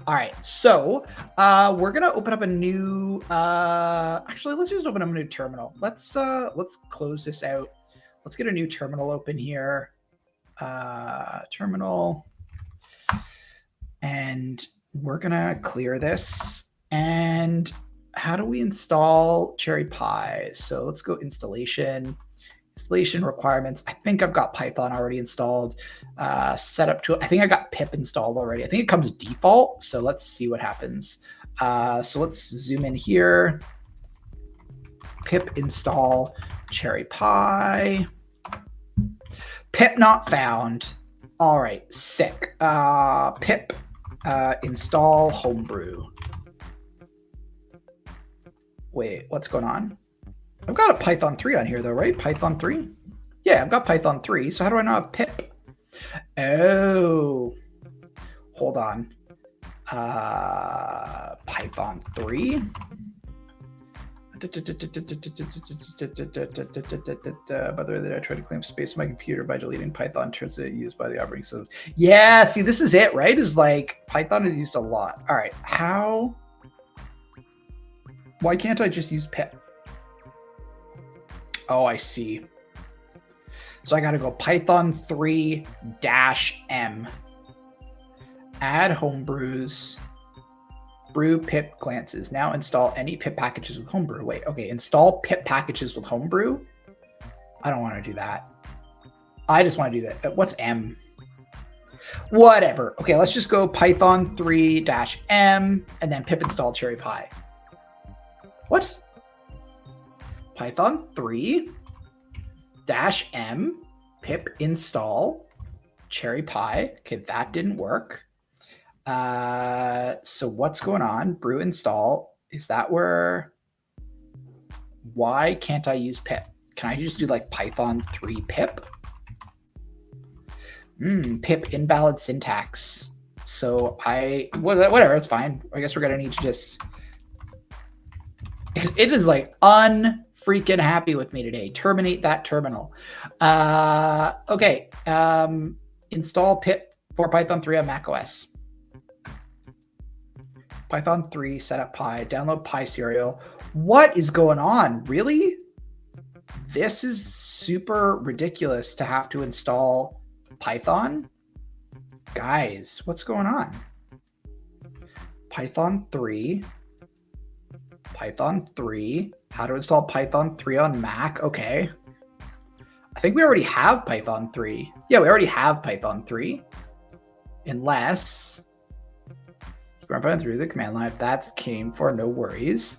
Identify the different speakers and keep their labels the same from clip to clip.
Speaker 1: All right, so we're gonna open up a new. Actually, let's just open up a new terminal. Let's close this out. Let's get a new terminal open here. Terminal, and we're gonna clear this. And how do we install CherryPy? So let's go installation requirements. I think I've got Python already installed. Setup to, I think I got pip installed already. I think it comes default. So let's see what happens. So let's zoom in here. Pip install CherryPy. Pip not found. All right, sick. Pip install homebrew. Wait, what's going on? I've got a Python 3 on here though, right? Python 3? Yeah, I've got Python 3. So how do I not have pip? Oh, hold on. Python 3. By the way, I tried to claim space on my computer by deleting Python. Turns out used by the operating system. Yeah, see, this is it, right? Is like Python is used a lot. All right, how? Why can't I just use pip? Oh, I see. So I got to go Python 3-M. Add homebrews. Brew pip glances. Now install any pip packages with homebrew. Wait, okay. Install pip packages with homebrew? I don't want to do that. I just want to do that. What's M? Whatever. Okay, let's just go Python 3-M and then pip install CherryPy. What? Python 3-M pip install CherryPy. Okay, that didn't work. So what's going on? Brew install. Is that where? Why can't I use pip? Can I just do like Python 3 pip? Pip invalid syntax. So whatever, it's fine. I guess we're gonna need to just. It is like unfreaking happy with me today. Terminate that terminal. Okay. Install pip for Python 3 on macOS. Python 3, setup Pi, download Pi serial. What is going on? Really? This is super ridiculous to have to install Python. Guys, what's going on? Python 3. Python 3. How to install Python 3 on Mac. Okay. I think we already have Python 3. Yeah, we already have Python 3. Unless run Python through the command line. If that came for, no worries.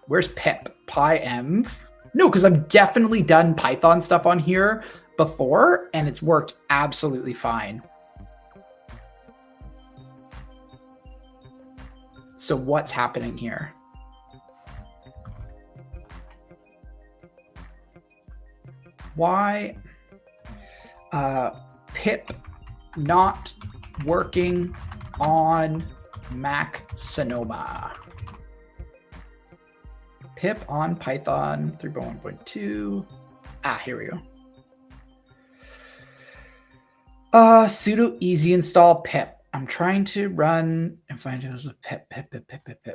Speaker 1: Where's pip? PyEnv? No, because I've definitely done Python stuff on here before, and it's worked absolutely fine. So what's happening here? Why? Pip not working on Mac Sonoma. Pip on Python 3.1.2. Here we go. Sudo easy install pip. I'm trying to run and find out a pip.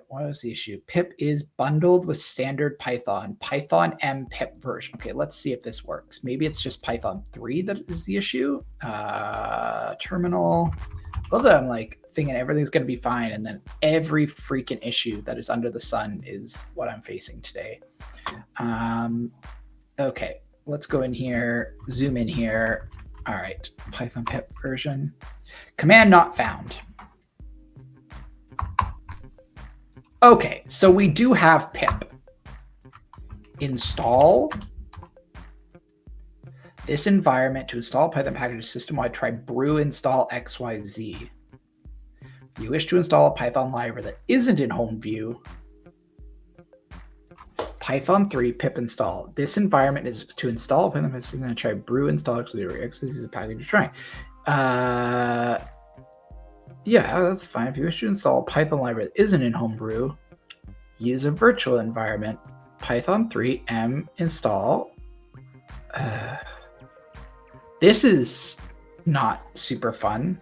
Speaker 1: What is the issue? Pip is bundled with standard Python. Python M pip version. Okay, let's see if this works. Maybe it's just Python 3 that is the issue. Terminal. I love that I'm like thinking everything's going to be fine, and then every freaking issue that is under the sun is what I'm facing today. Okay, let's go in here, zoom in here. All right, Python pip version. Command not found. Okay, so we do have pip. Install this environment to install Python package system-wide. Try brew install XYZ. If you wish to install a Python library that isn't in home view, Python 3 pip install. This environment is to install Python package system and try brew install XYZ is a package you're trying. Yeah, that's fine. If you wish to install a Python library that isn't in homebrew, use a virtual environment. Python 3-M install. This is not super fun.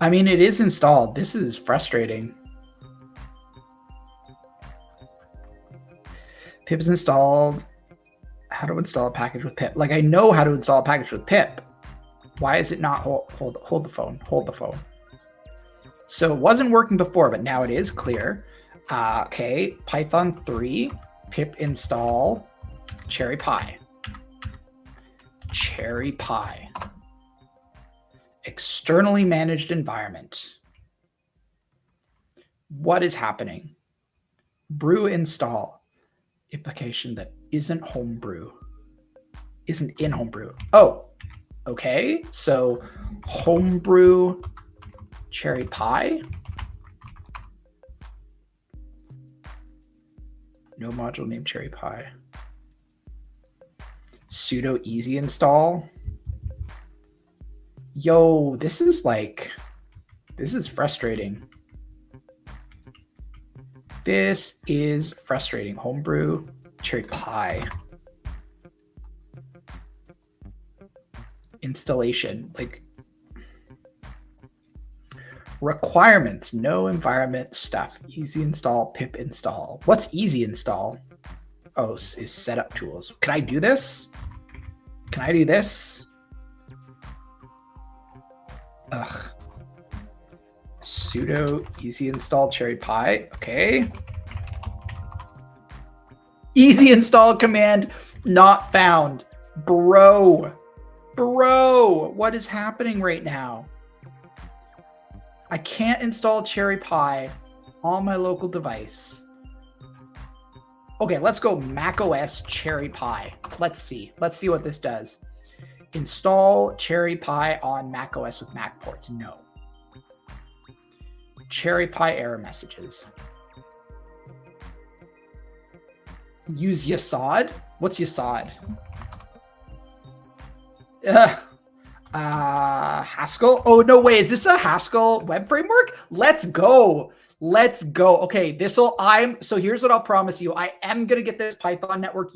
Speaker 1: I mean, it is installed. This is frustrating. Pip is installed. How to install a package with pip? Like, I know how to install a package with pip. Why is it not hold the phone? Hold the phone. So it wasn't working before, but now it is clear. Okay, Python 3, pip install CherryPy. CherryPy. Externally managed environment. What is happening? Brew install. Application that isn't homebrew. Isn't in homebrew. Oh, okay. So homebrew CherryPy. No module named CherryPy. Sudo easy install. Yo, this is frustrating. This is frustrating. Homebrew CherryPy. Installation, like requirements, no environment stuff. Easy install, pip install. What's easy install? Oh, is setup tools. Can I do this? Can I do this? Ugh. Sudo easy install CherryPy. Okay. Easy install command not found. Bro, what is happening right now? I can't install CherryPy on my local device. Okay, let's go macOS CherryPy. Let's see what this does. Install CherryPy on macOS with Mac ports. No. CherryPy error messages. Use Yasod. What's Yasod? Haskell. Oh no, wait, is this a Haskell web framework? Let's go. Okay, so here's what I'll promise you. I am gonna get this Python network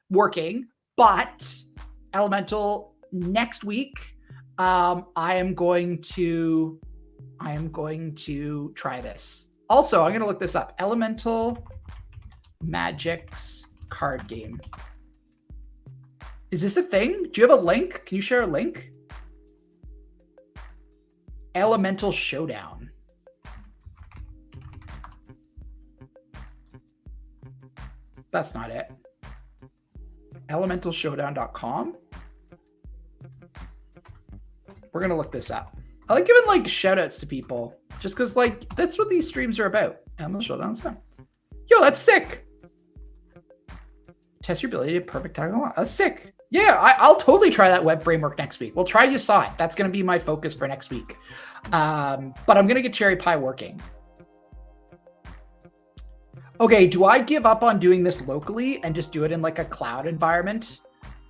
Speaker 1: working, but Elemental next week. I am going to try this. Also, I'm gonna look this up. Elemental Magic's card game. Is this the thing? Do you have a link? Can you share a link? Elemental Showdown. That's not it. elementalshowdown.com. We're going to look this up. I like giving like shout outs to people just because like that's what these streams are about. Elemental Showdown stuff. Yo, that's sick. Test your ability to perfect toggle. That's sick. Yeah, I'll totally try that web framework next week. We'll try Yasod. That's going to be my focus for next week. But I'm going to get CherryPy working. Okay, do I give up on doing this locally and just do it in like a cloud environment?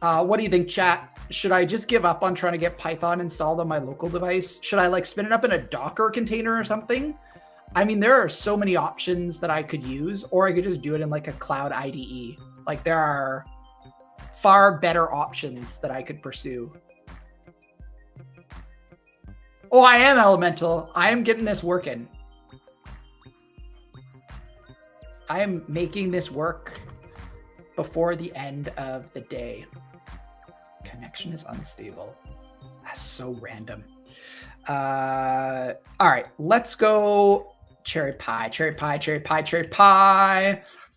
Speaker 1: What do you think, chat? Should I just give up on trying to get Python installed on my local device? Should I like spin it up in a Docker container or something? I mean, there are so many options that I could use, or I could just do it in like a cloud IDE. Like there are far better options that I could pursue. Oh, I am Elemental. I am getting this working. I am making this work before the end of the day. Connection is unstable. That's so random. All right, let's go CherryPy.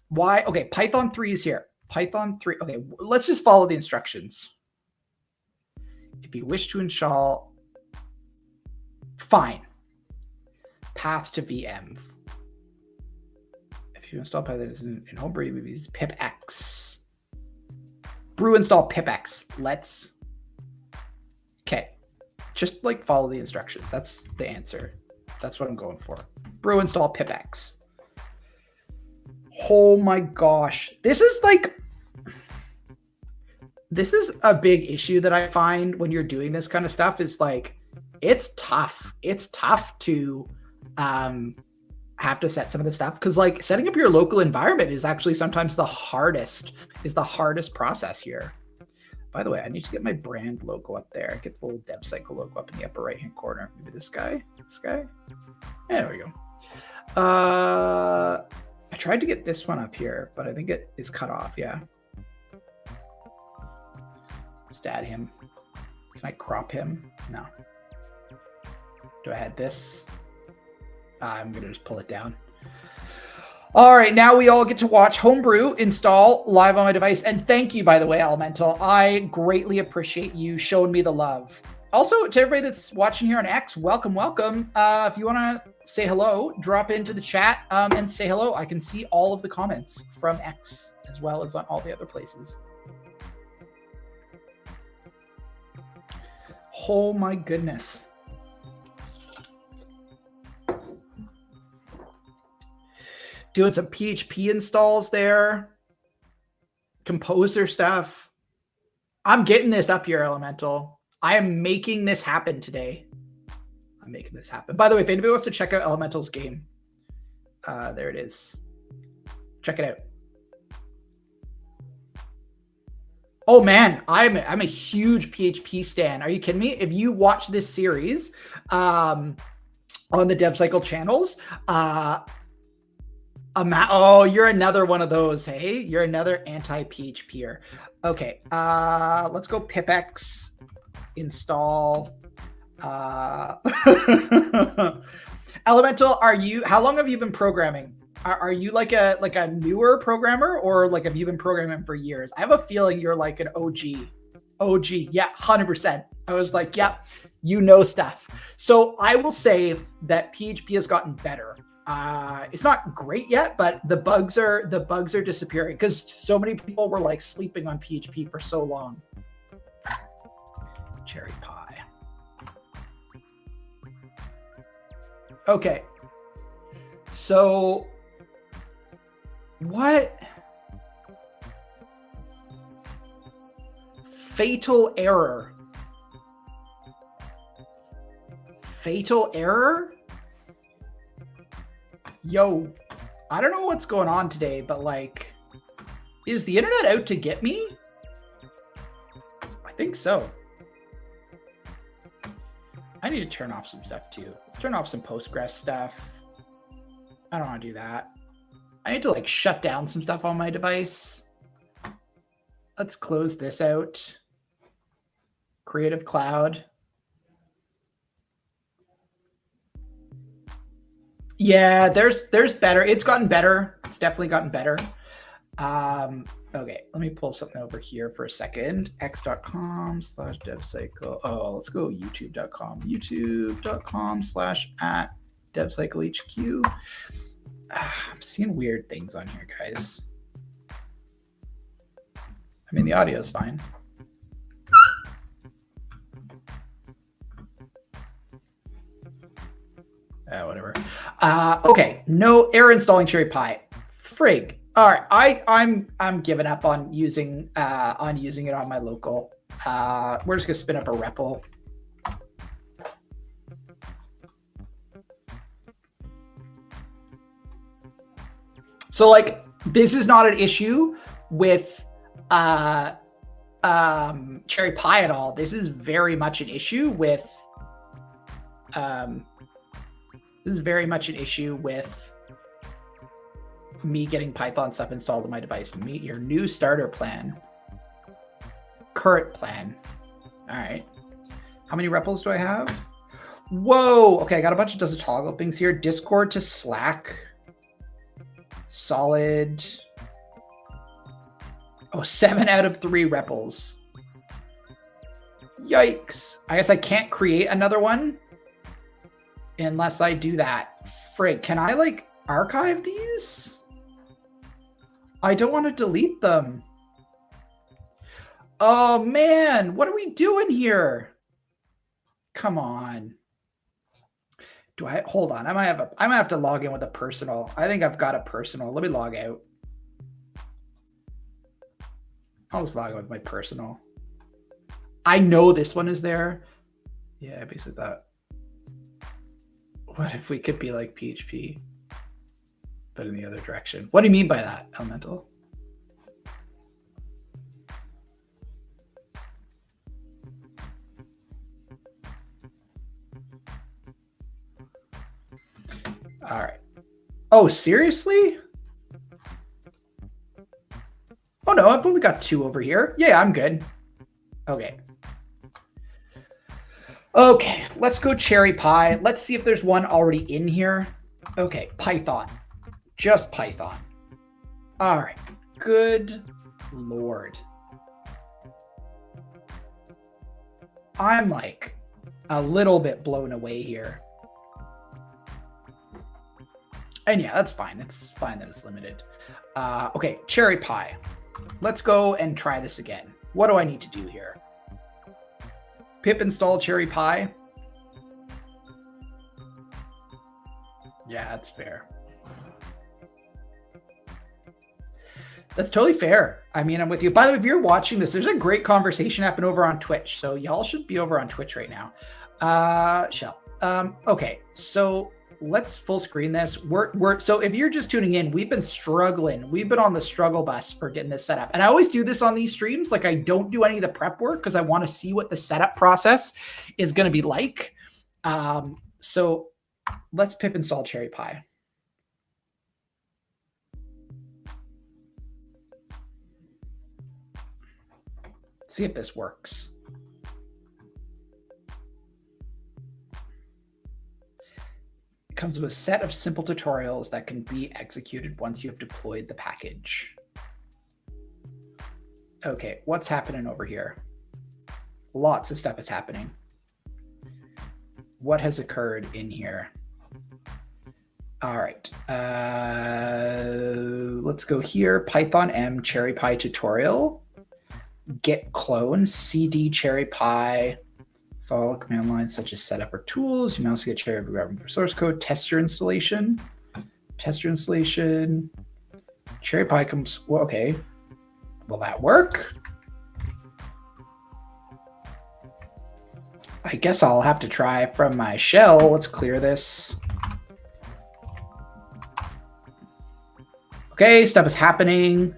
Speaker 1: Why? Okay, Python 3 is here. Python 3. Okay, let's just follow the instructions. If you wish to install, fine. Path to VM. If you install Python in Homebrew, you use pipx. Brew install pipx. Let's. Okay, just like follow the instructions. That's the answer. That's what I'm going for. Brew install pipx. Oh my gosh. This is a big issue that I find when you're doing this kind of stuff is like, it's tough. It's tough to have to set some of the stuff because like setting up your local environment is actually sometimes the hardest process here. By the way, I need to get my brand logo up there. Get the little DEVCYCLE logo up in the upper right-hand corner. Maybe this guy. This guy. There we go. I tried to get this one up here, but I think it is cut off. Yeah. Just add him. Can I crop him? No. Do I add this? I'm going to just pull it down. All right, now we all get to watch Homebrew install live on my device. And thank you, by the way, Elemental. I greatly appreciate you showing me the love. Also, to everybody that's watching here on X, welcome, welcome. If you want to say hello, drop into the chat and say hello. I can see all of the comments from X as well as on all the other places. Oh my goodness. Doing some PHP installs there. Composer stuff. I'm getting this up here, Elemental. I am making this happen today. I'm making this happen. By the way, if anybody wants to check out Elemental's game, there it is. Check it out. Oh man, I'm a huge PHP stan. Are you kidding me? If you watch this series on the DEVCYCLE channels, oh, you're another one of those, hey? You're another anti-PHPer. Okay, let's go pipx install. Elemental, how long have you been programming? Are you like a newer programmer, or like have you been programming for years? I have a feeling you're like an OG. OG, yeah, 100%. I was like, yeah, you know stuff. So I will say that PHP has gotten better. It's not great yet, but the bugs are disappearing because so many people were like sleeping on PHP for so long. CherryPy. Okay. So what? Fatal error. Fatal error? Yo, I don't know what's going on today, but like, is the internet out to get me? I think so. I need to turn off some stuff too. Let's turn off some Postgres stuff. I don't want to do that. I need to like shut down some stuff on my device. Let's close this out. Creative Cloud. Yeah, there's better. It's gotten better. It's definitely gotten better. Okay, let me pull something over here for a second. x.com/DevCycle. Oh, let's go youtube.com. youtube.com/@DevCycleHQ. I'm seeing weird things on here, guys. I mean, the audio is fine. Whatever. Okay, no error installing CherryPy. Frig. All right, I'm giving up on using it on my local. We're just gonna spin up a REPL. So like, this is not an issue with CherryPy at all. This is very much an issue with me getting Python stuff installed on my device. Meet your new starter plan. Current plan. All right. How many REPLs do I have? Whoa. Okay, I got a bunch of does a toggle things here. Discord to Slack. Solid. Oh, 7 out of 3 REPLs. Yikes. I guess I can't create another one unless I do that. Frig, can I like archive these? I don't want to delete them. Oh man, what are we doing here? Come on. Hold on? I might have to log in with a personal. I think I've got a personal. Let me log out. I'll just log in with my personal. I know this one is there. Yeah, I basically thought, what if we could be like PHP, but in the other direction? What do you mean by that, Elemental? All right. Oh, seriously? Oh no, I've only got 2 over here. Yeah, I'm good. Okay. Okay, let's go CherryPy. Let's see if there's one already in here. Okay, Python. Just Python. All right. Good Lord. I'm like a little bit blown away here. And yeah, that's fine. It's fine that it's limited. Okay, CherryPy. Let's go and try this again. What do I need to do here? Pip install CherryPy. Yeah, that's fair. That's totally fair. I mean, I'm with you. By the way, if you're watching this, there's a great conversation happening over on Twitch. So y'all should be over on Twitch right now. Shell. Okay, so let's full screen this. So if you're just tuning in, we've been struggling. We've been on the struggle bus for getting this set up. And I always do this on these streams. Like I don't do any of the prep work because I want to see what the setup process is going to be like. So let's pip install CherryPy. See if this works. It comes with a set of simple tutorials that can be executed once you have deployed the package. Okay, what's happening over here? Lots of stuff is happening. What has occurred in here? All right, let's go here. Python M CherryPy tutorial. Git clone cd CherryPy. Install command lines such as setup or tools. You can also get CherryPy grabbing for source code. Test your installation. Test your installation. CherryPy comes. Well, okay. Will that work? I guess I'll have to try from my shell. Let's clear this. Okay, stuff is happening,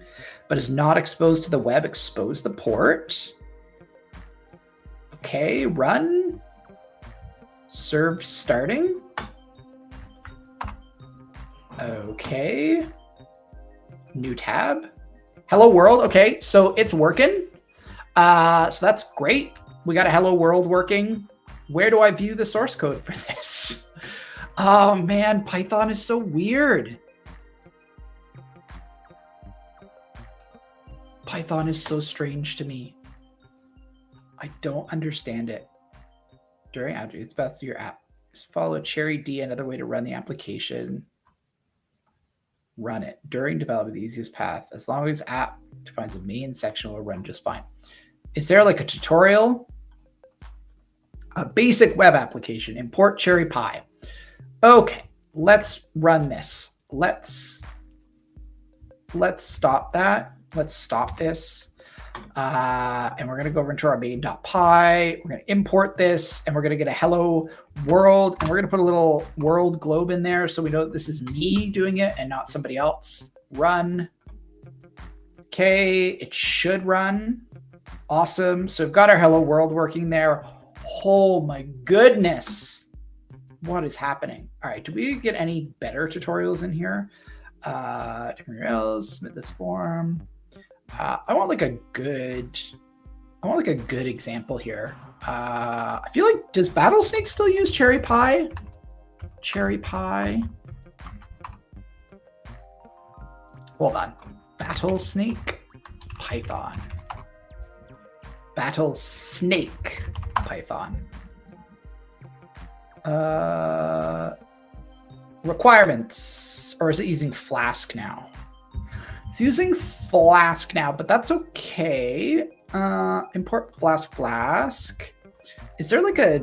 Speaker 1: but is not exposed to the web. Expose the port. Okay, run. Serve starting. Okay. New tab. Hello world. Okay, so it's working. So that's great. We got a hello world working. Where do I view the source code for this? Oh man, Python is so weird. Python is so strange to me. I don't understand it. During it's best to your app. Just follow CherryD, another way to run the application. Run it. During development, the easiest path. As long as app defines a main section, will run just fine. Is there like a tutorial? A basic web application. Import CherryPy. Okay, let's run this. Let's stop that. Let's stop this. And we're going to go over into our main.py. We're going to import this, and we're going to get a hello world, and we're going to put a little world globe in there so we know that this is me doing it and not somebody else. Run. Okay, it should run. Awesome. So we've got our hello world working there. Oh my goodness. What is happening? All right, do we get any better tutorials in here? Different URLs, submit this form. I want like a good example here. I feel like, does Battlesnake still use CherryPy? CherryPy. Hold on. Battlesnake Python. Battlesnake Python. Requirements, or is it using Flask now? It's using Flask now, but that's okay. Import Flask. Is there like a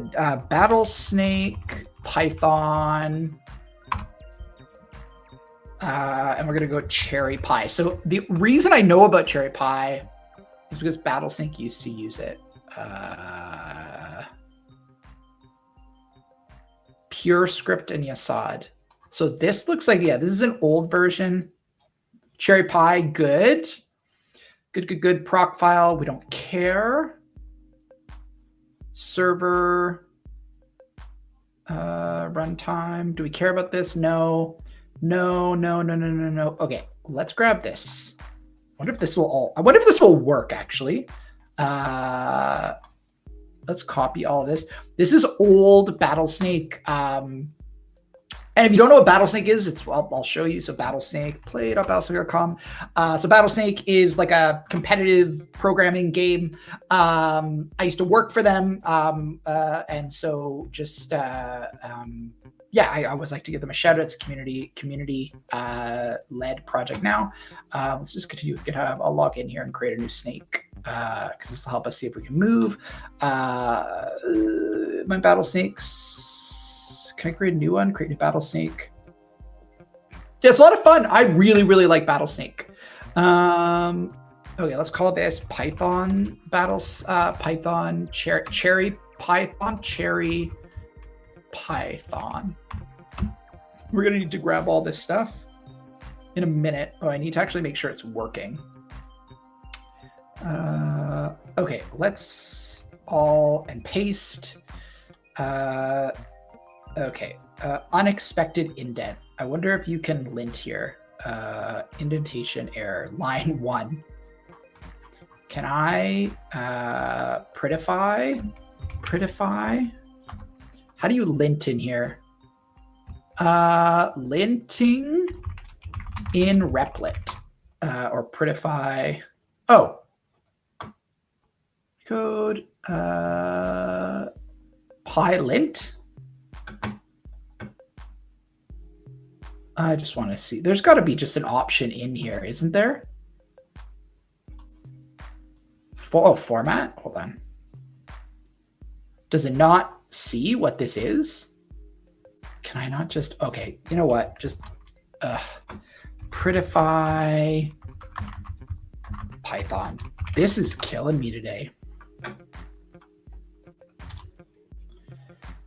Speaker 1: Battlesnake Python? And we're gonna go CherryPy. So the reason I know about CherryPy is because Battlesnake used to use it. Pure Script and Yasad. So this looks like, yeah, this is an old version. CherryPy, good. Good. Proc file, we don't care. Server, runtime. Do we care about this? No. No. Okay, let's grab this. I wonder if this will work actually. Let's copy all of this. This is old Battlesnake. And if you don't know what Battlesnake is, I'll show you. So Battlesnake, play.battlesnake.com. So Battlesnake is like a competitive programming game. I used to work for them. And so just, I always like to give them a shout out. It's a community led project now. Let's just continue with GitHub. I'll log in here and create a new snake because this will help us see if we can move. My Battlesnakes. Can I create a new one? Create a new Battlesnake. Yeah, it's a lot of fun. I really, really like Battlesnake. Okay, let's call this Python Python Cherry Python Cherry Python. We're gonna need to grab all this stuff in a minute. Oh, I need to actually make sure it's working. Okay, let's all and paste. Okay, unexpected indent. I wonder if you can lint here. Indentation error, line 1. Can I prettify? How do you lint in here? Linting in replit or prettify. Oh, code pylint. I just want to see. There's got to be just an option in here, isn't there? Format. Hold on. Does it not see what this is? Can I not just? Okay, you know what? Just prettify Python. This is killing me today.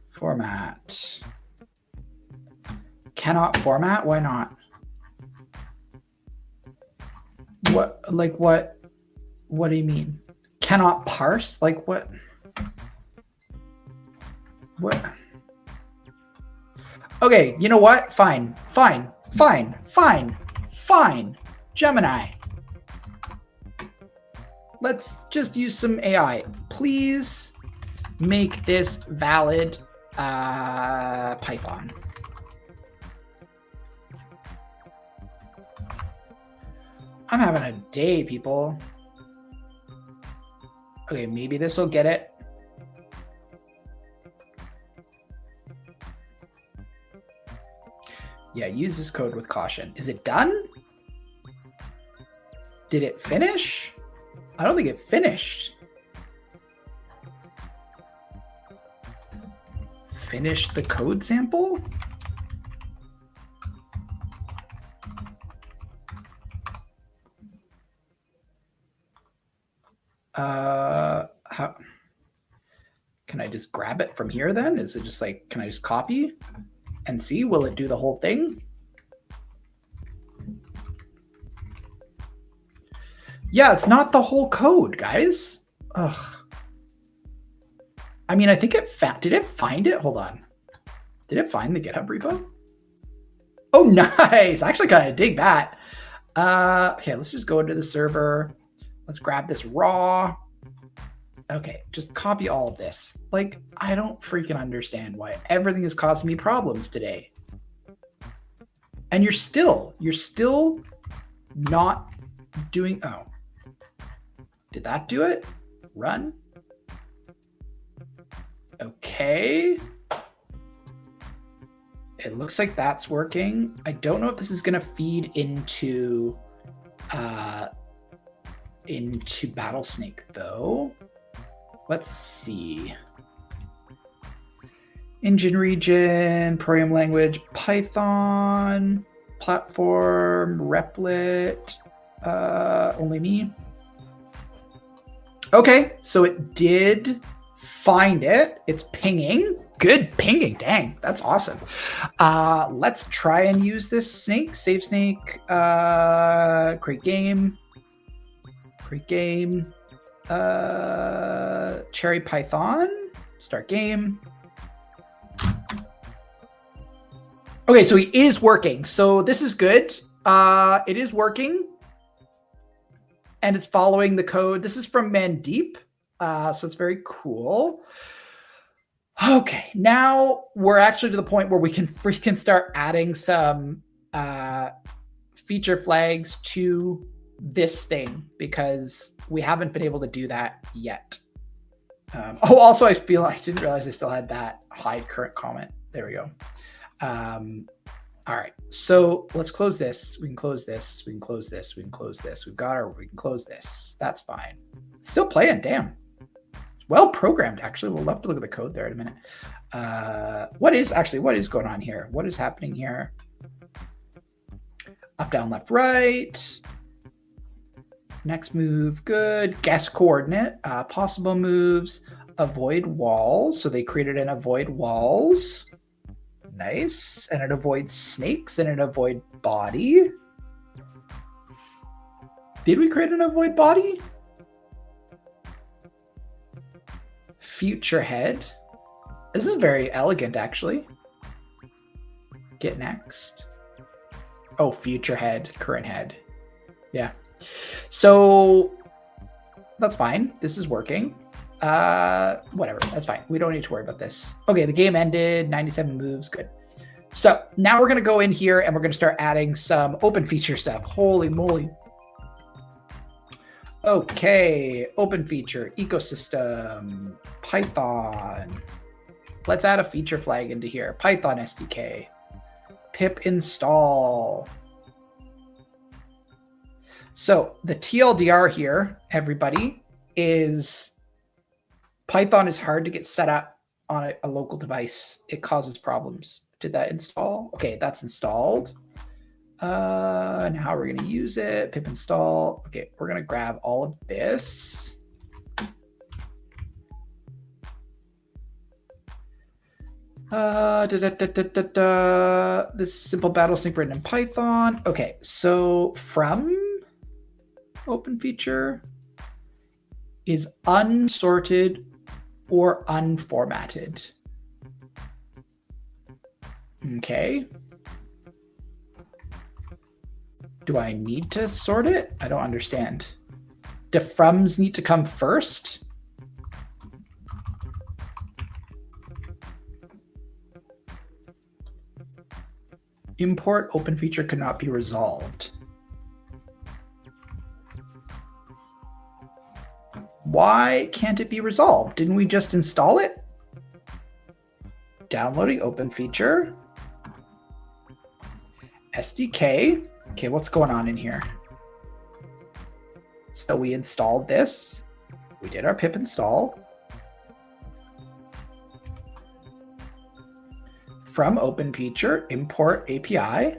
Speaker 1: Format. Cannot format? Why not? What? Like what? What do you mean? Cannot parse? Like what? What? Okay, you know what? Fine. Gemini. Let's just use some AI. Please make this valid Python. I'm having a day, people. Okay, maybe this will get it. Yeah, use this code with caution. Is it done? Did it finish? I don't think it finished. Finish the code sample? How can I just grab it from here then? Is it just like, can I just copy and see? Will it do the whole thing? Yeah, it's not the whole code, guys. Ugh. I mean, I think it did it find it? Hold on. Did it find the GitHub repo? Oh, nice. I actually kind of dig that. Okay, let's just go into the server. Let's grab this raw. Okay, just copy all of this. Like, I don't freaking understand why everything is causing me problems today. And you're still not doing, oh. Did that do it? Run. Okay. It looks like that's working. I don't know if this is gonna feed into Battlesnake though. Let's see. Engine region, program language, Python, platform, replit, only me. Okay, so it did find it. It's pinging. Good pinging. Dang, that's awesome. Let's try and use this snake. Save snake. Create game. Create game. Cherry Python. Start game. Okay, so he is working. So this is good. It is working. And it's following the code. This is from Mandeep. So it's very cool. Okay, now we're actually to the point where we can start adding some feature flags to this thing because we haven't been able to do that yet. Also, I feel I didn't realize I still had that hide current comment. There we go. All right, so let's close this. We can close this. We can close this. We can close this. We've got our. We can close this. That's fine. Still playing. Damn. Well programmed, actually. We'll have to look at the code there in a minute. What is going on here? What is happening here? Up, down, left, right. Next move, good. Guess coordinate. Possible moves, avoid walls. So they created an avoid walls. Nice. And it avoids snakes and it avoid body. Did we create an avoid body? Future head. This is very elegant, actually. Get next. Oh, future head, current head. Yeah. So that's fine. This is working. Whatever. That's fine. We don't need to worry about this. Okay, the game ended. 97 moves. Good. So now we're going to go in here and we're going to start adding some open feature stuff. Holy moly. Okay, open feature, ecosystem, Python. Let's add a feature flag into here. Python SDK, pip install. So the TLDR here, everybody, is Python is hard to get set up on a local device. It causes problems. Did that install? Okay, that's installed. And how we're going to use it, pip install. Okay, we're going to grab all of this. This simple battle sync written in Python. Okay, so from open feature is unsorted or unformatted. Okay. Do I need to sort it? I don't understand. Do froms need to come first? Import open feature could not be resolved. Why can't it be resolved? Didn't we just install it? Downloading open feature. SDK. Okay, what's going on in here? So we installed this. We did our pip install. From open feature, import API.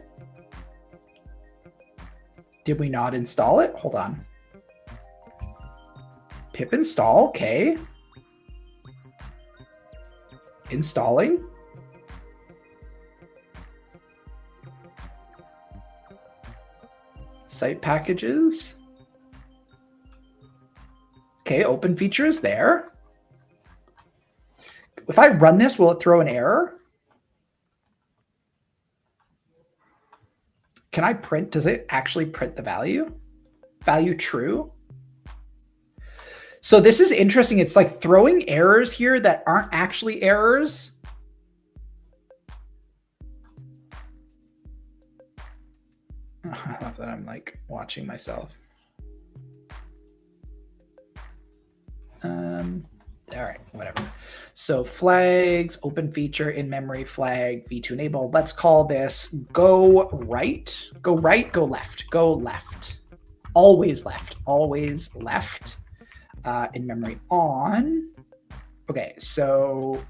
Speaker 1: Did we not install it? Hold on. Pip install, okay. Installing. Site packages. Okay, open feature is there. If I run this, will it throw an error? Can I print? Does it actually print the value? Value true? So this is interesting. It's like throwing errors here that aren't actually errors. I love that I'm like watching myself. All right, whatever. So flags, open feature, in memory flag, v2 enabled. Let's call this go right, go right, go left, go left. Always left, always left. In memory on. Okay, so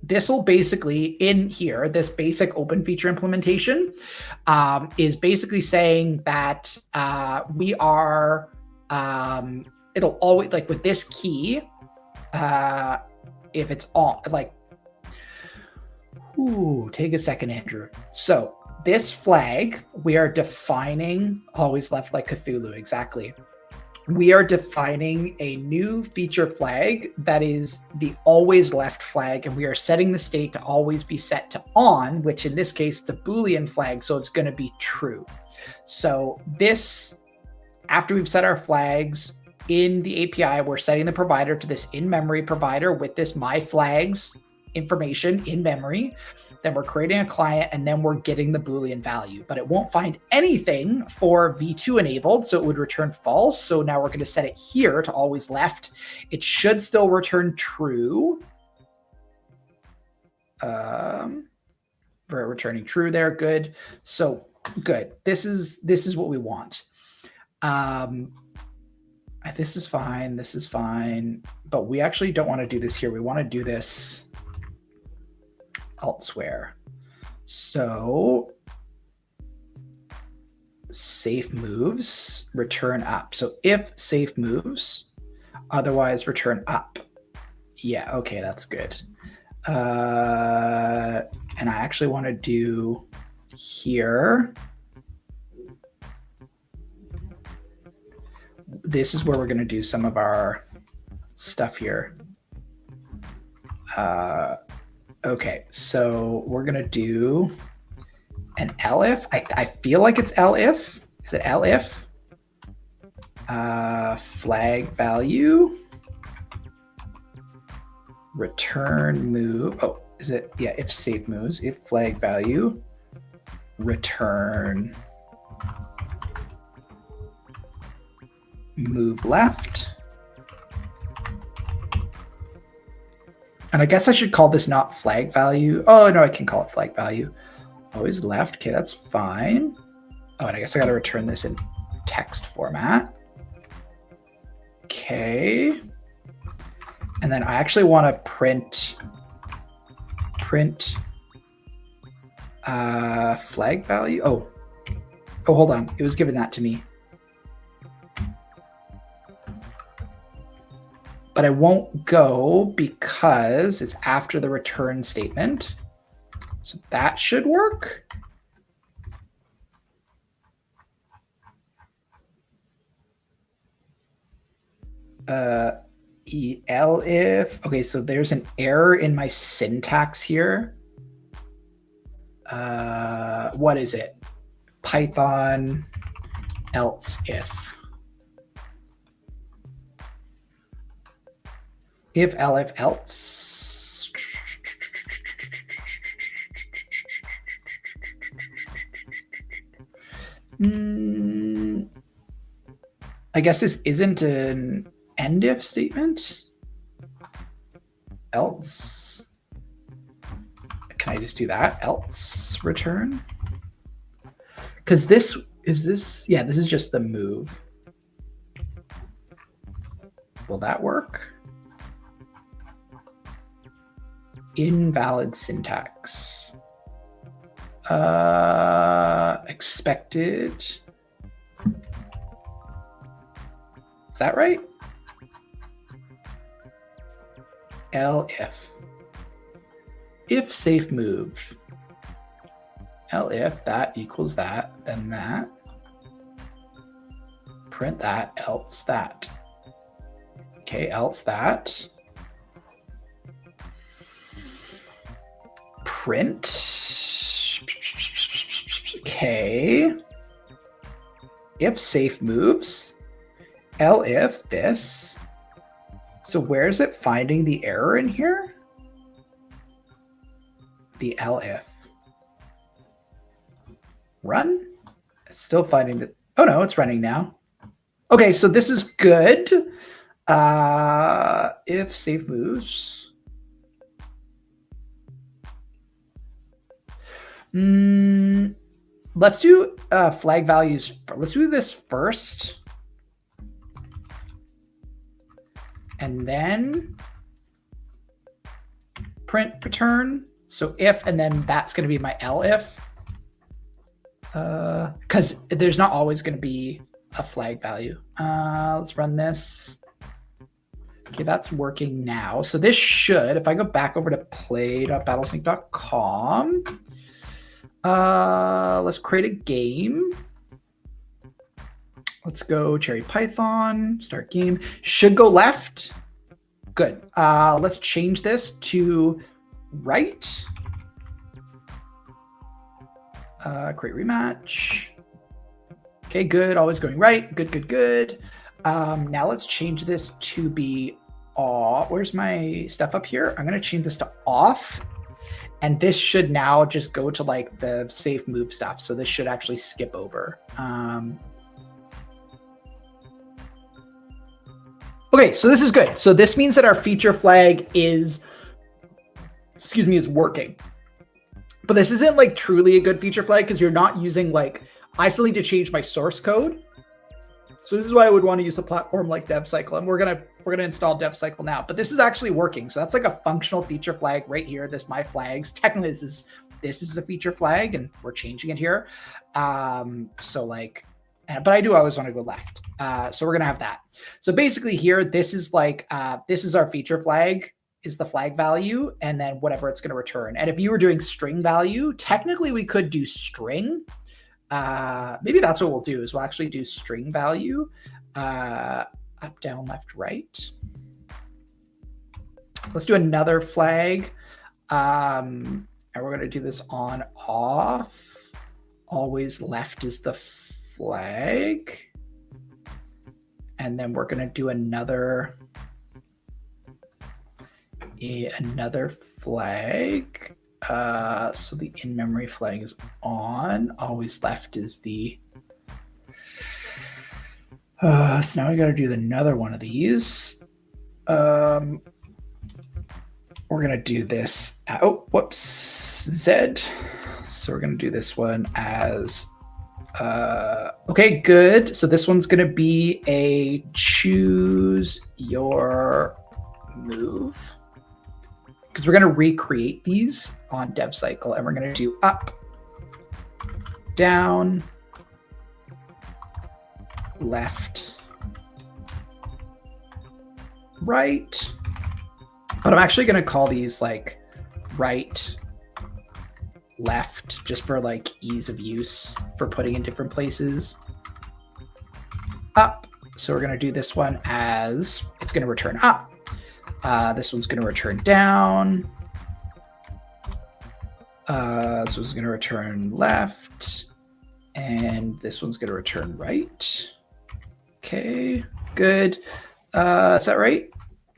Speaker 1: this will basically in here, this basic open feature implementation is basically saying that we are, it'll always, like with this key, if it's on, like, take a second, Andrew. So this flag, we are defining always left like Cthulhu, exactly. we are defining a new feature flag that is the always left flag, and we are setting the state to always be set to on, which in this case, it's a Boolean flag, so it's going to be true. So this, after we've set our flags in the API, we're setting the provider to this in-memory provider with this my flags information in memory. Then we're creating a client, and then we're getting the Boolean value, but it won't find anything for v2 enabled, so it would return false. So now we're going to set it here to always left. It should still return true. We're returning true there. Good. So good. This is what we want. This is fine. This is fine. But we actually don't want to do this here. We want to do this elsewhere. So safe moves, return up. So if safe moves, otherwise return up. Yeah, okay, that's good. And I actually want to do here. This is where we're going to do some of our stuff here. Okay, so we're going to do an elif. I feel like it's elif. Is it elif? Flag value. Return move. Oh, is it? Yeah, if safe moves. If flag value. Return move left. And I guess I should call this not flag value. Oh, no, I can call it flag value. Always left. Okay, that's fine. Oh, and I guess I got to return this in text format. Okay. And then I actually want to print flag value. Oh, hold on. It was given that to me. But I won't go because it's after the return statement. So that should work. Elif. Okay, so there's an error in my syntax here. What is it? Python else if. If elif else. I guess this isn't an end if statement. Else. Can I just do that? Else return. Because this is yeah, this is just the move. Will that work? Invalid syntax. Expected. Is that right? Elif. If safe move. Elif that equals that, then that. Print that, else that. Okay, else that. Print. Okay. If safe moves. Elif this. So where is it finding the error in here? The elif. Run? It's still finding the. Oh no, it's running now. Okay, so this is good. If safe moves. Let's do flag values. Let's do this first. And then print return. So if, and then that's going to be my elif. Because there's not always going to be a flag value. Let's run this. Okay, that's working now. So this should, if I go back over to play.battlesync.com, let's create a game. Let's go CherryPython, start game. Should go left. Good. Let's change this to right. Create rematch. Okay, good. Always going right. Good, good, good. Now let's change this to be off. Where's my stuff up here? I'm going to change this to off. And this should now just go to like the safe move stuff. So this should actually skip over. Okay, so this is good. So this means that our feature flag is working. But this isn't like truly a good feature flag because you're not using like, I still need to change my source code. So this is why I would want to use a platform like DEVCYCLE, and we're gonna install DEVCYCLE now. But this is actually working. So that's like a functional feature flag right here. This my flags. Technically, this is a feature flag, and we're changing it here. So like, but I do always want to go left. So we're gonna have that. So basically here, this is like this is our feature flag. Is the flag value, and then whatever it's going to return. And if you were doing string value, technically we could do string. Maybe that's what we'll do is we'll actually do string value, up, down, left, right. Let's do another flag. And we're going to do this on off. Always left is the flag. And then we're going to do another flag. So the in-memory flag is on. Always left is the. So now we got to do another one of these. We're gonna do this. Whoops, Z. So we're gonna do this one as. Okay, good. So this one's gonna be a choose your move. Because we're going to recreate these on DEVCYCLE, and we're going to do up, down, left, right. But I'm actually going to call these like right, left, just for like ease of use for putting in different places. Up. So we're going to do this one as it's going to return up. This one's going to return down. This one's going to return left. And this one's going to return right. Okay, good. Is that right?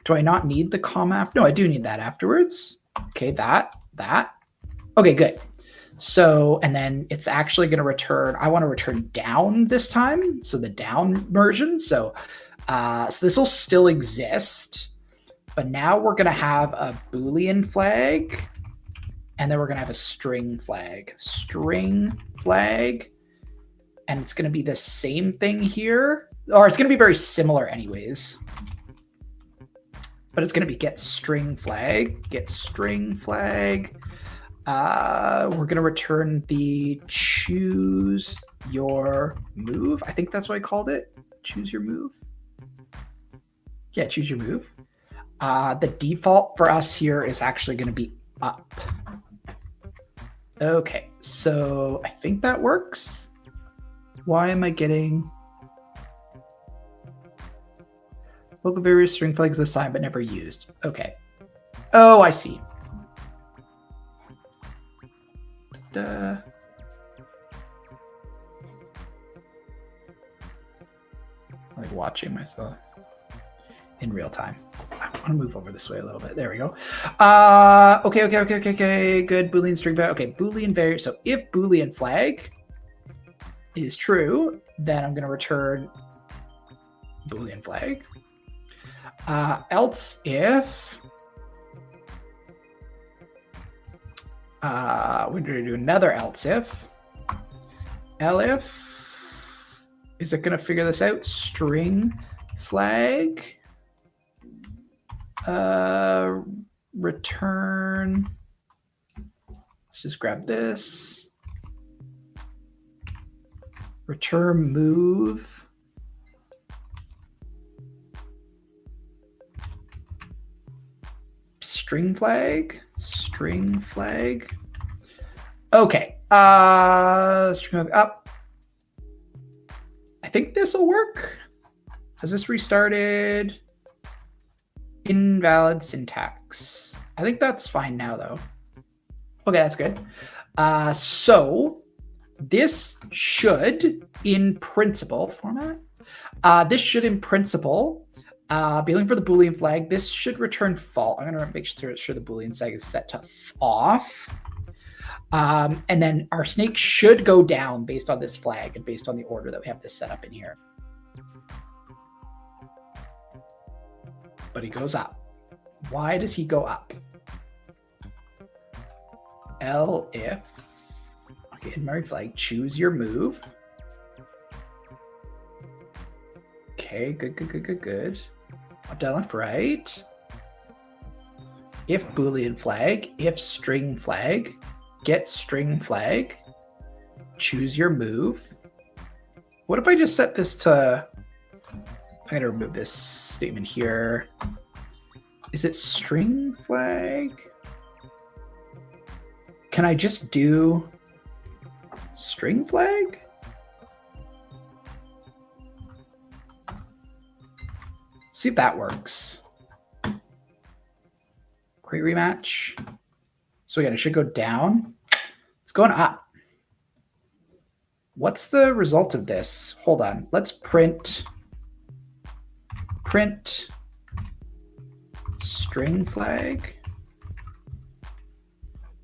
Speaker 1: Do I not need the commap? No, I do need that afterwards. Okay, that. Okay, good. So, and then it's actually going to return, I want to return down this time. So the down version. So this will still exist. But now we're going to have a Boolean flag, and then we're going to have a string flag. String flag, and it's going to be the same thing here, or it's going to be very similar anyways. But it's going to be get string flag. We're going to return the choose your move. I think that's what I called it. Choose your move. Yeah, choose your move. The default for us here is actually going to be up. Okay, so I think that works. Why am I getting local various string flags assigned but never used? Okay. Oh, I see. Like watching myself in real time. I want to move over this way a little bit. There we go. Okay. Good. Boolean string value. Okay, Boolean value. So if Boolean flag is true, then I'm going to return Boolean flag. Else if we're going to do another else if. Elif, is it going to figure this out? String flag. Return. Let's just grab this. Return move. String flag. Okay. String flag up. I think this will work. Has this restarted? Invalid syntax. I think that's fine now, though. Okay, that's good. So this should, in principle, format. This should, in principle, be looking for the Boolean flag. This should return false. I'm going to make sure the Boolean flag is set to off. And then our snake should go down based on this flag and based on the order that we have this set up in here. But he goes up. Why does he go up? If, okay, in my flag, choose your move. Okay, good. Up, down, left, right. If Boolean flag, if string flag, get string flag, choose your move. What if I just set this to, I'm going to remove this statement here. Is it string flag? Can I just do string flag? See if that works. Great rematch. So again, it should go down. It's going up. What's the result of this? Hold on. Let's print string flag.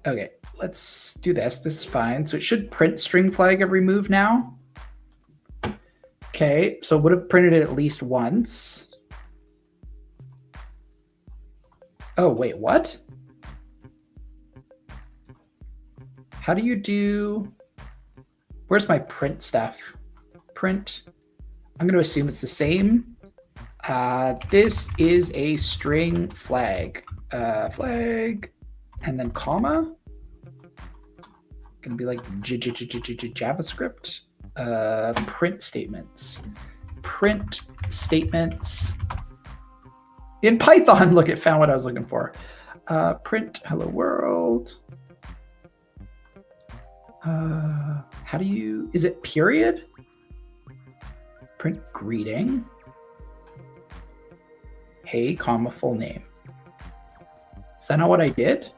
Speaker 1: Okay, let's do this. This is fine. So it should print string flag every move now. Okay, so it would have printed it at least once. Oh, wait, what? How do you do... Where's my print stuff? Print. I'm going to assume it's the same. This is a string flag. Flag, and then comma. Going to be like JavaScript. Print statements. Print statements. In Python, look, it found what I was looking for. Print hello world. How do you, is it period? Print greeting. Hey, comma, full name. Is that not what I did?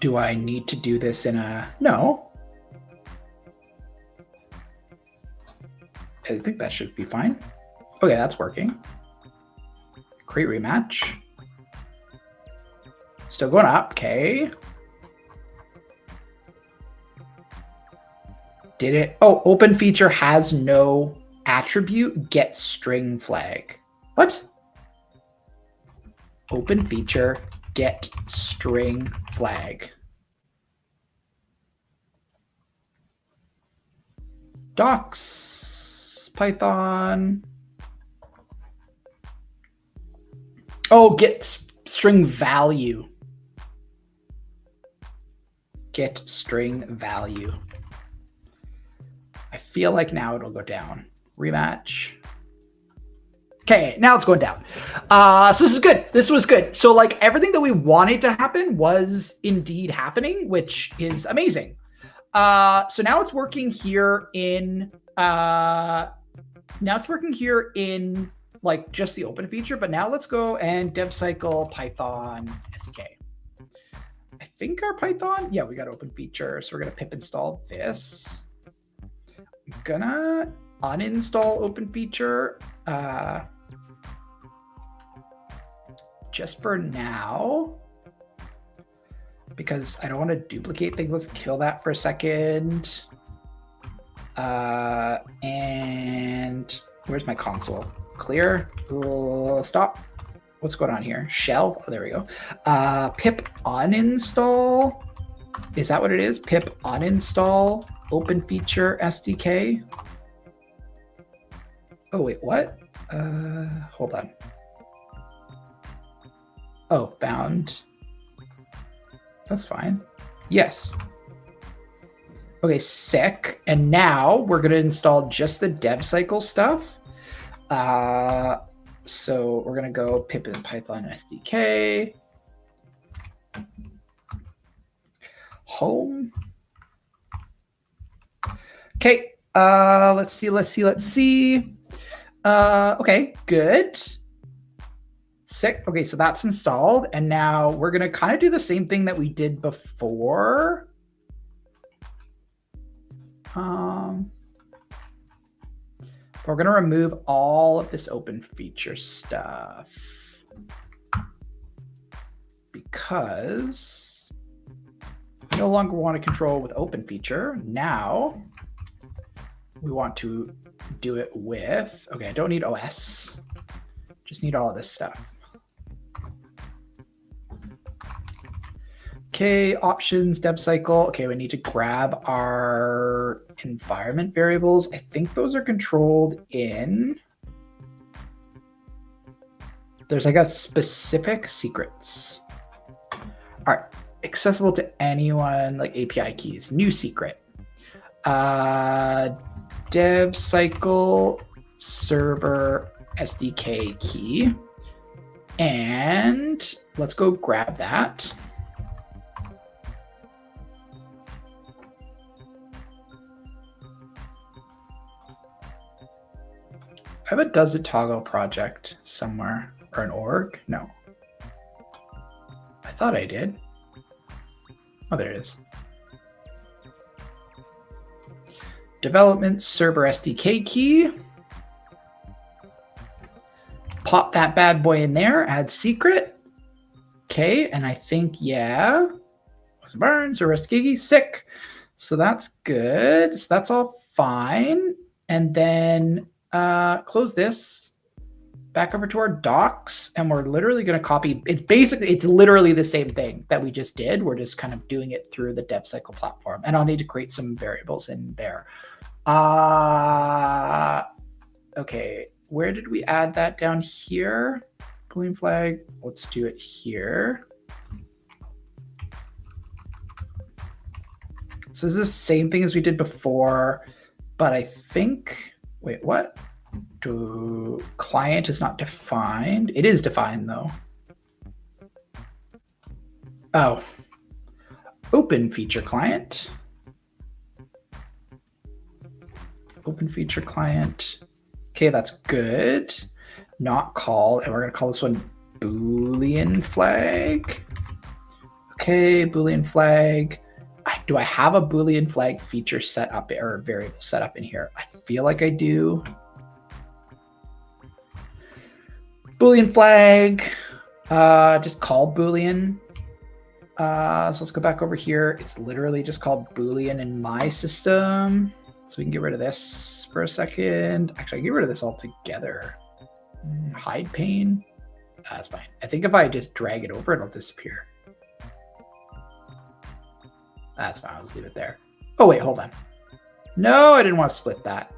Speaker 1: Do I need to do this in a, no. I think that should be fine. Okay, that's working. Create rematch. Still going up, okay. Did it? Oh, OpenFeature has no attribute get string flag. What? OpenFeature get string flag. Docs, Python. Oh, get string value. Get string value. I feel like now it'll go down. Rematch. Okay, now it's going down. So this is good. This was good. So like everything that we wanted to happen was indeed happening, which is amazing. So now it's working here in like just the open feature, but now let's go and DEVCYCLE Python SDK. I think our Python, yeah, we got open feature. So we're gonna pip install this. I'm gonna uninstall open feature just for now because I don't want to duplicate things. Let's kill that for a second. And where's my console? Clear. Stop. What's going on here? Shell. Oh, there we go. Pip uninstall. Is that what it is? Pip uninstall OpenFeature SDK. Oh, wait, what? Hold on. Oh, bound. That's fine. Yes. Okay, sick. And now we're going to install just the DEVCYCLE stuff. So we're going to go pip in Python SDK. Home. Okay, let's see. Okay, good. Sick. Okay, so that's installed. And now we're going to kind of do the same thing that we did before. We're going to remove all of this open feature stuff because we no longer want to control with open feature. Now we want to do it with, okay, I don't need OS, just need all of this stuff. Okay, options, DEVCYCLE. Okay, we need to grab our environment variables. I think those are controlled in, there's like a specific secrets. All right, accessible to anyone, like API keys, new secret. DEVCYCLE server SDK key. And let's go grab that. I have a does it toggle project somewhere or an org. No, I thought I did. Oh, there it is. Development server SDK key. Pop that bad boy in there, add secret. Okay, and I think, yeah, Burns or SDK key, sick. So that's good. So that's all fine. And then close this, back over to our docs, and we're literally going to copy. It's literally the same thing that we just did. We're just kind of doing it through the DEVCYCLE platform, and I'll need to create some variables in there. Okay, where did we add that down here? Boolean flag. Let's do it here. So this is the same thing as we did before, but I think, wait, what? Client is not defined. It is defined though. Oh, OpenFeature-compliant. OpenFeature-compliant. Okay, that's good. Not call, and we're going to call this one Boolean flag. Okay, Boolean flag. Do I have a Boolean flag feature set up or variable set up in here? I feel like I do. Boolean flag, just call Boolean. So let's go back over here. It's literally just called Boolean in my system. So we can get rid of this for a second. Actually, I get rid of this altogether. Hide pane. That's fine. I think if I just drag it over, it'll disappear. That's fine. I'll just leave it there. Oh, wait, hold on. No, I didn't want to split that.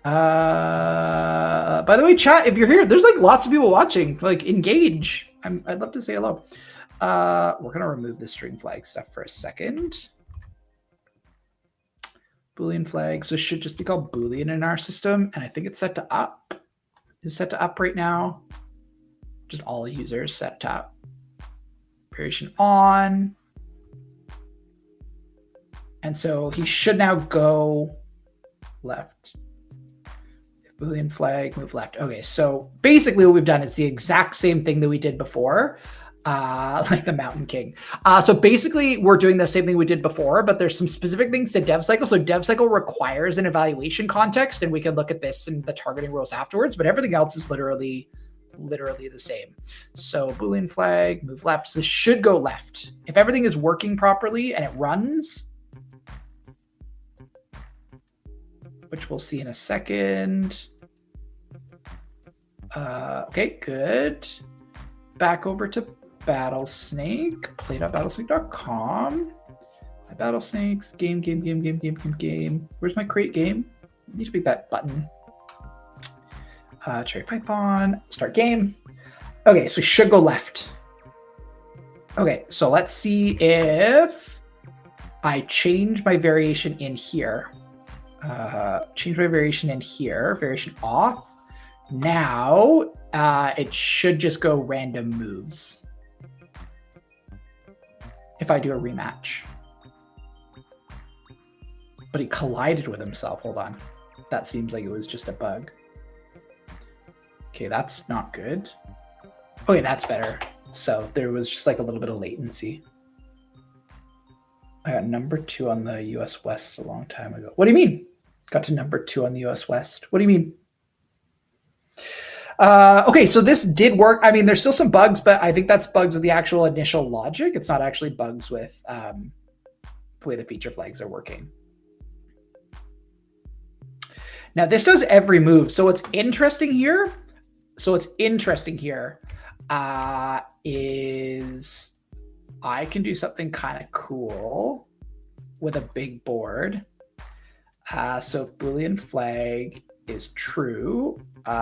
Speaker 1: By the way, chat, if you're here, there's like lots of people watching. Like, engage. I'd love to say hello. We're going to remove the string flag stuff for a second. Boolean flag. So it should just be called Boolean in our system. And I think it's set to up. It's set to up right now. Just all users set to up. Variation on. And so he should now go left. Boolean flag, move left. Okay, so basically what we've done is the exact same thing that we did before, like the Mountain King. So basically we're doing the same thing we did before, but there's some specific things to DEVCYCLE. So DEVCYCLE requires an evaluation context, and we can look at this in the targeting rules afterwards, but everything else is literally the same. So Boolean flag, move left. So this should go left. If everything is working properly and it runs, which we'll see in a second. Okay, good. Back over to Battlesnake, play.battlesnake.com. My Battlesnakes, game. Where's my create game? I need to make that button. CherryPython, start game. Okay, so we should go left. Okay, so let's see if I change my variation in here. Change my variation in here, variation off. Now it should just go random moves if I do a rematch. but he collided with himself. Hold on. That seems like it was just a bug. Okay, that's not good. Okay, that's better. So there was just like a little bit of latency. I got number 2 on the US West a long time ago. What do you mean? Got to number 2 on the US West. What do you mean? Okay, so this did work. I mean, there's still some bugs, but I think that's bugs with the actual initial logic. It's not actually bugs with the way the feature flags are working. Now, this does every move. So what's interesting here, is I can do something kind of cool with a big board. So if Boolean flag is true, if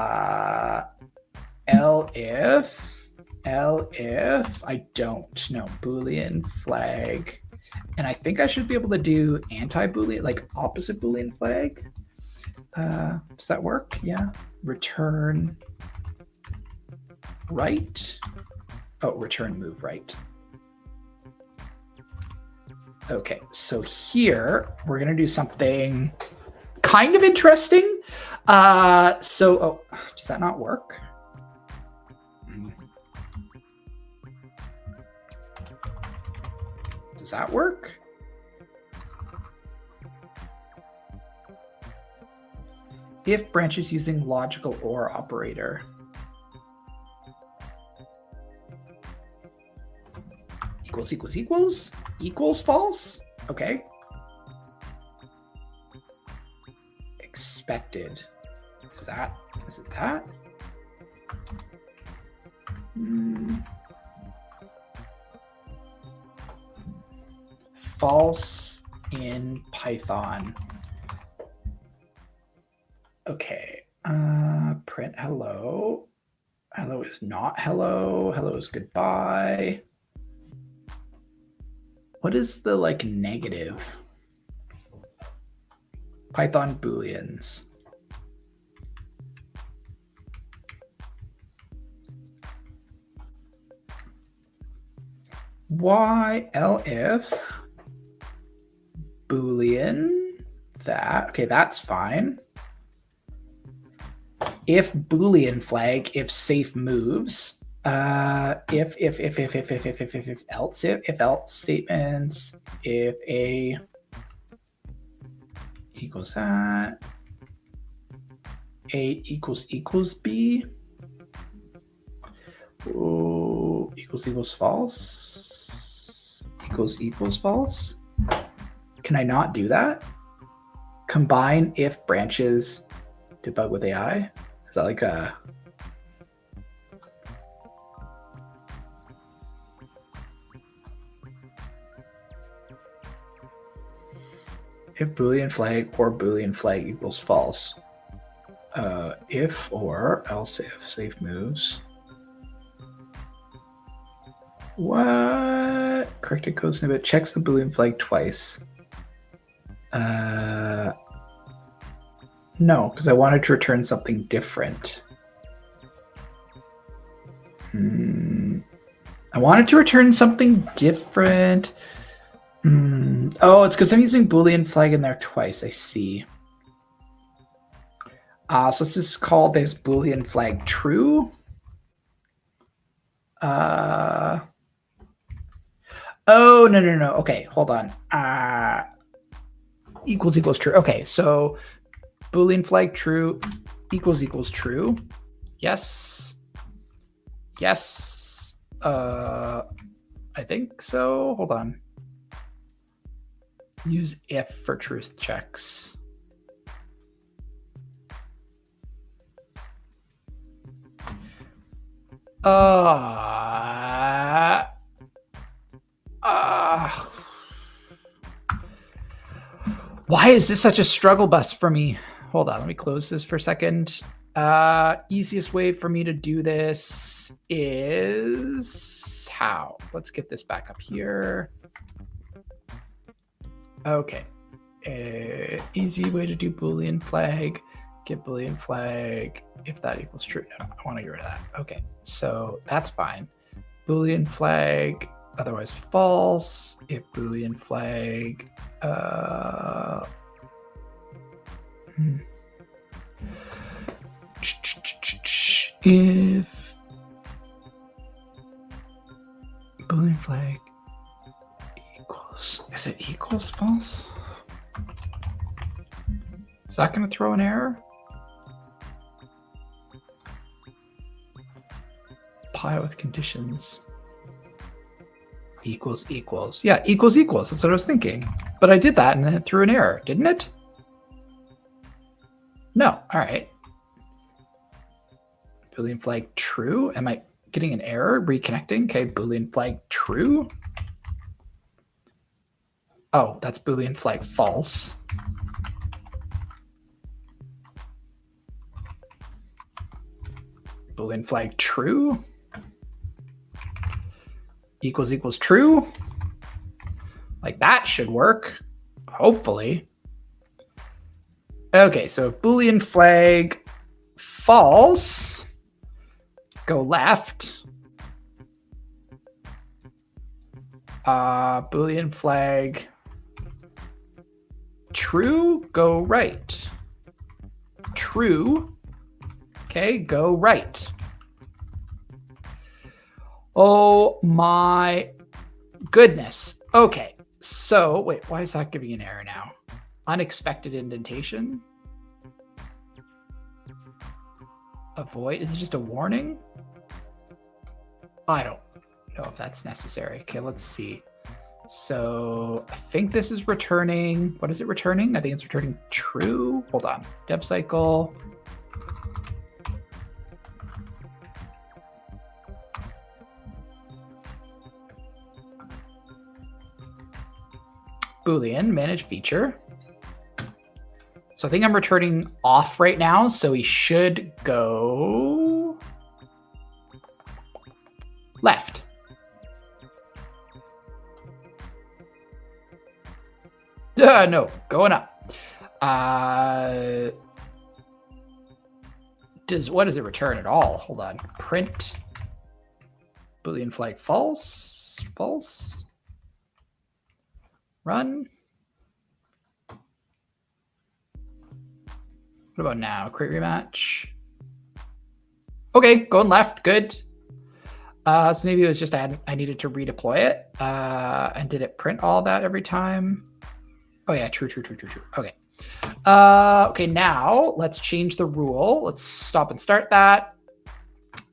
Speaker 1: I don't know Boolean flag, and I think I should be able to do anti-Boolean, like opposite Boolean flag. Does that work? Yeah. Return right. Oh, return move right. Okay, so here we're gonna do something kind of interesting. Does that not work? Does that work? If branches using logical OR operator. Equals false? Okay. Expected. Is it that? False in Python. Okay. Print hello. Hello is not hello. Hello is goodbye. What is the negative? Python booleans. elif boolean that. Okay, that's fine. If boolean flag, if safe moves, if else statements, if A equals that, A equals B, equals false, equals false. Can I not do that? Combine if branches debug with AI? Is that like a... If Boolean flag or Boolean flag equals false. If or else if safe moves. What? Corrected code snippet checks the Boolean flag twice. No, because I wanted to return something different. I wanted to return something different. Oh, it's because I'm using Boolean flag in there twice. I see. So let's just call this Boolean flag true. Oh, no. Okay, hold on. Equals true. Okay, so Boolean flag true equals true. Yes. I think so. Hold on. Use if for truth checks. Why is this such a struggle bus for me? Hold on, let me close this for a second. Easiest way for me to do this is how? Let's get this back up here. Okay. Easy way to do Boolean flag. Get Boolean flag if that equals true. No, I want to get rid of that. Okay, so that's fine. Boolean flag, otherwise false. If Boolean flag If Boolean flag equals, is it equals false? Is that going to throw an error? Pi with conditions. Equals equals. Yeah, equals equals. That's what I was thinking. But I did that and then it threw an error, didn't it? No. All right. Boolean flag true. Am I getting an error? Reconnecting. Okay, Boolean flag true. Oh, that's Boolean flag false. Boolean flag true. Equals equals true. Like that should work, hopefully. Okay, so Boolean flag false, go left. Boolean flag true, go right. True, okay, go right. Oh my goodness. Okay, so wait, why is that giving an error now? Unexpected indentation. Avoid, is it just a warning? I don't know if that's necessary. Okay, let's see. So I think this is returning, what is it returning? I think it's returning true. Hold on, DEVCYCLE. Boolean manage feature. So I think I'm returning off right now. So we should go left. No, going up. What does it return at all? Hold on. Print Boolean flag false. False. Run. What about now? Create rematch. Okay, going left. Good. So maybe it was just I needed to redeploy it. And did it print all that every time? Oh yeah, true. Okay. Okay, now let's change the rule. Let's stop and start that.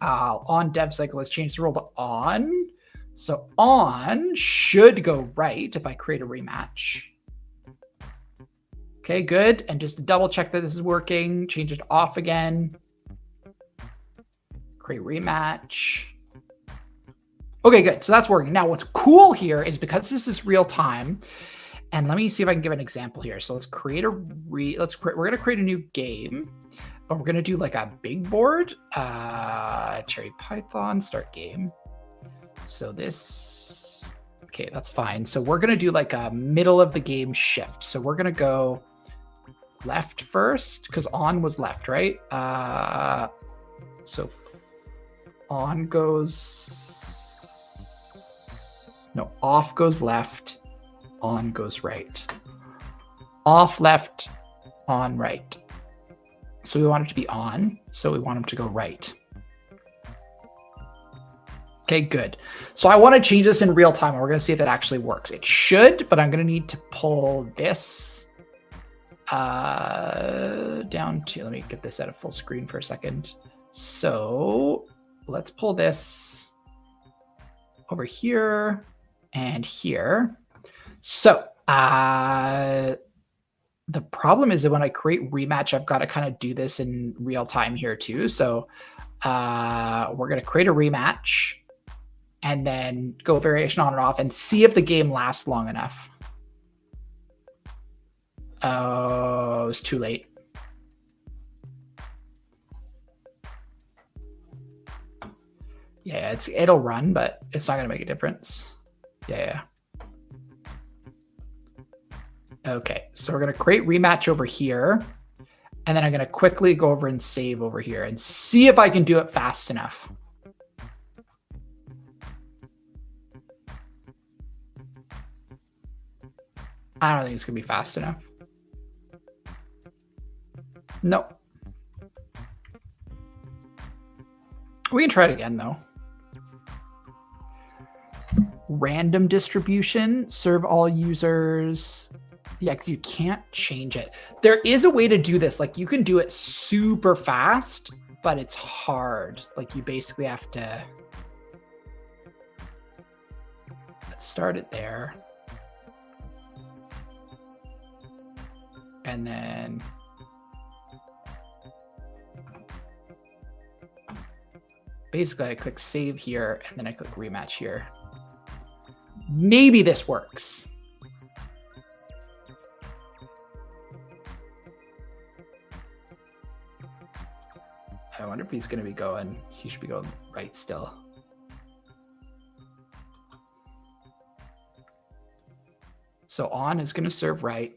Speaker 1: On DEVCYCLE, let's change the rule to on. So on should go right if I create a rematch. Okay, good. And just to double check that this is working, change it to off again. Create rematch. Okay, good. So that's working. Now what's cool here is because this is real time, and let me see if I can give an example here. So let's create we're going to create a new game, but we're going to do like a big board, CherryPy start game. So this, okay, that's fine. So we're going to do like a middle of the game shift. So we're going to go left first because on was left, right? So on goes, no, off goes left, on goes right. Off left, on right. So we want it to be on, so we want him to go right. Okay, good. So I want to change this in real time. And we're going to see if it actually works. It should, but I'm going to need to pull this down to, let me get this at a full screen for a second. So let's pull this over here and here. So the problem is that when I create rematch, I've got to kind of do this in real time here too. So we're going to create a rematch and then go variation on and off and see if the game lasts long enough. Oh, it was too late. Yeah, it'll run, but it's not going to make a difference. Yeah. Okay, so we're going to create rematch over here. And then I'm going to quickly go over and save over here and see if I can do it fast enough. I don't think it's going to be fast enough. No. We can try it again though. Random distribution, serve all users. Yeah, because you can't change it. There is a way to do this. Like you can do it super fast, but it's hard. Like you basically have to, let's start it there. And then basically I click save here and then I click rematch here. Maybe this works. I wonder if he's going to be going, he should be going right still. So on is going to serve right.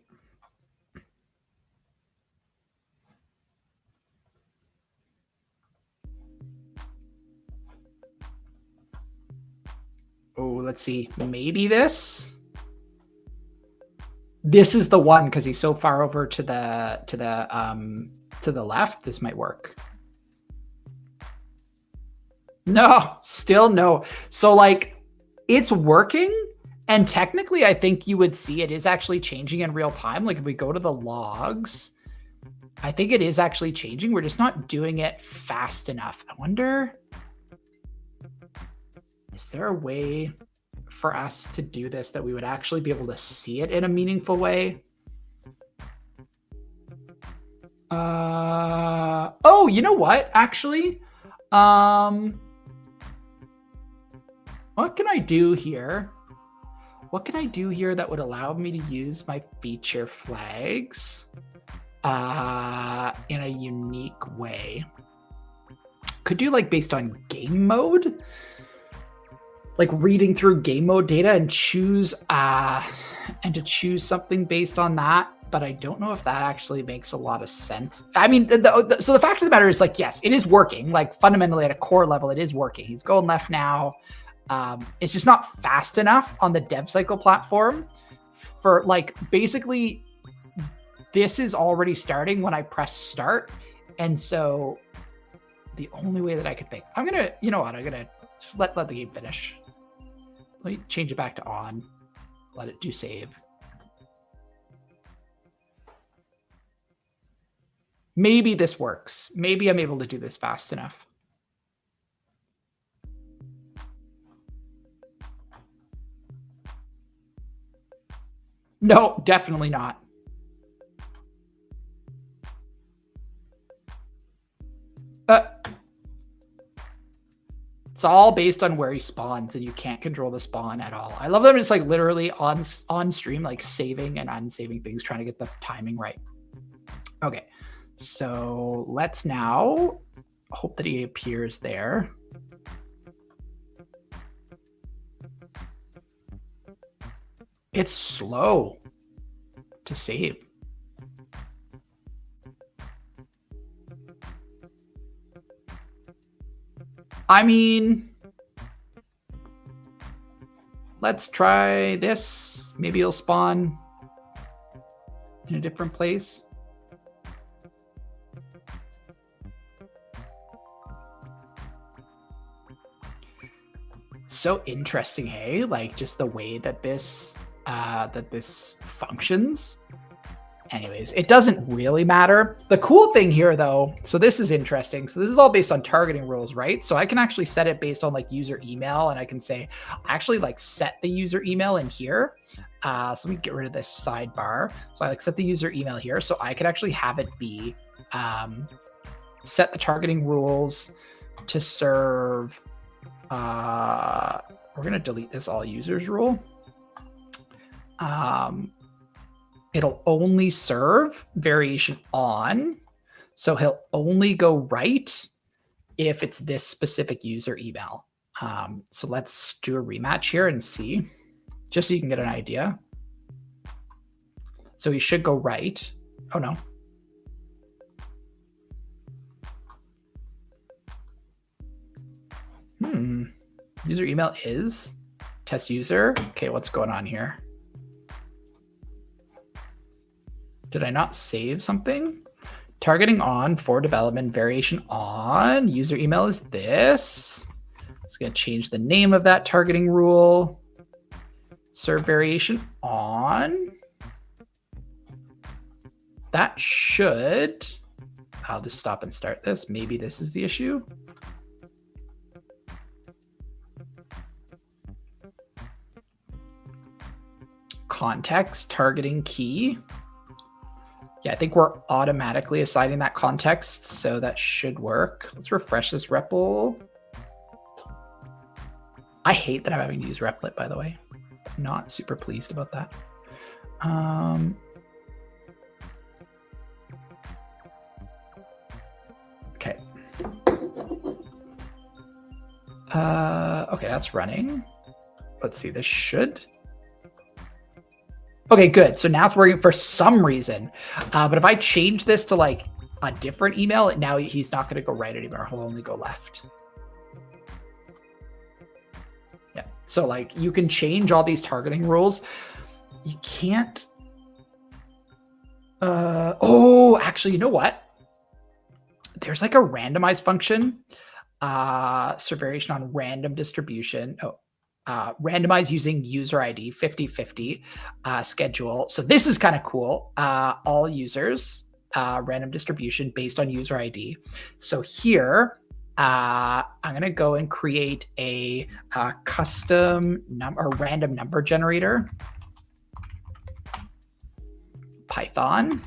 Speaker 1: Oh, let's see. Maybe this. This is the one because he's so far over to the left. This might work. No, still no. So like it's working. And technically, I think you would see it is actually changing in real time. Like if we go to the logs, I think it is actually changing. We're just not doing it fast enough. I wonder, is there a way for us to do this that we would actually be able to see it in a meaningful way? Oh, you know what? Actually, what can I do here? What can I do here that would allow me to use my feature flags in a unique way? Could do like based on game mode, like reading through game mode data and choose something based on that. But I don't know if that actually makes a lot of sense. I mean, so the fact of the matter is like, yes, it is working. Like fundamentally at a core level, it is working. He's going left now. It's just not fast enough on the DEVCYCLE platform for like, basically this is already starting when I press start. And so the only way that I could think, I'm going to, you know what? I'm going to just let the game finish. Let me change it back to on, let it do save. Maybe this works. Maybe I'm able to do this fast enough. No, definitely not. It's all based on where he spawns and you can't control the spawn at all. I love them just like literally on stream, like saving and unsaving things, trying to get the timing right. Okay, so let's now hope that he appears there. It's slow to save. I mean, let's try this. Maybe he'll spawn in a different place. So interesting, hey? Like just the way that this functions. Anyways, it doesn't really matter. The cool thing here though, so this is interesting. So this is all based on targeting rules, right? So I can actually set it based on like user email, and I can say, actually like set the user email in here. So let me get rid of this sidebar. So I like set the user email here. So I could actually have it be, set the targeting rules to serve, we're gonna delete this all users rule. It'll only serve variation on. So he'll only go right if it's this specific user email. So let's do a rematch here and see, just so you can get an idea. So he should go right. Oh no. User email is test user. Okay, what's going on here? Did I not save something? Targeting on for development, variation on, user email is this. It's going to change the name of that targeting rule. Serve variation on. That should, I'll just stop and start this. Maybe this is the issue. Context targeting key. Yeah, I think we're automatically assigning that context, so that should work. Let's refresh this REPL. I hate that I'm having to use Replit, by the way. Not super pleased about that. Okay. Okay, that's running. Let's see, this should. Okay, good. So now it's working for some reason. But if I change this to like a different email, now he's not going to go right anymore. He'll only go left. Yeah. So like you can change all these targeting rules. You can't. Oh, actually, you know what? There's like a randomized function. So variation on random distribution. Oh. Randomize using user ID 50/50 schedule. So this is kind of cool. All users, random distribution based on user ID. So here, I'm going to go and create a custom number, random number generator. Python.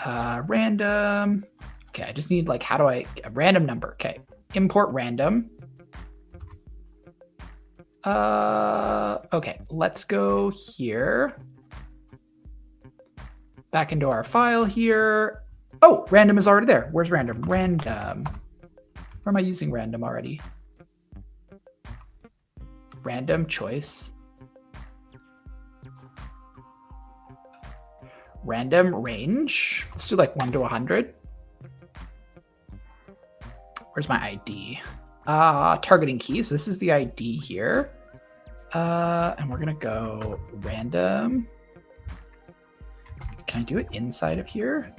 Speaker 1: Random. Okay, I just need like, how do I, a random number. Okay, import random. Okay, let's go here. Back into our file here. Oh, random is already there. Where's random? Random. Where am I using random already? Random choice. Random range. Let's do like 1 to 100. Where's my ID? Targeting keys. This is the ID here. And we're gonna go random. Can I do it inside of here?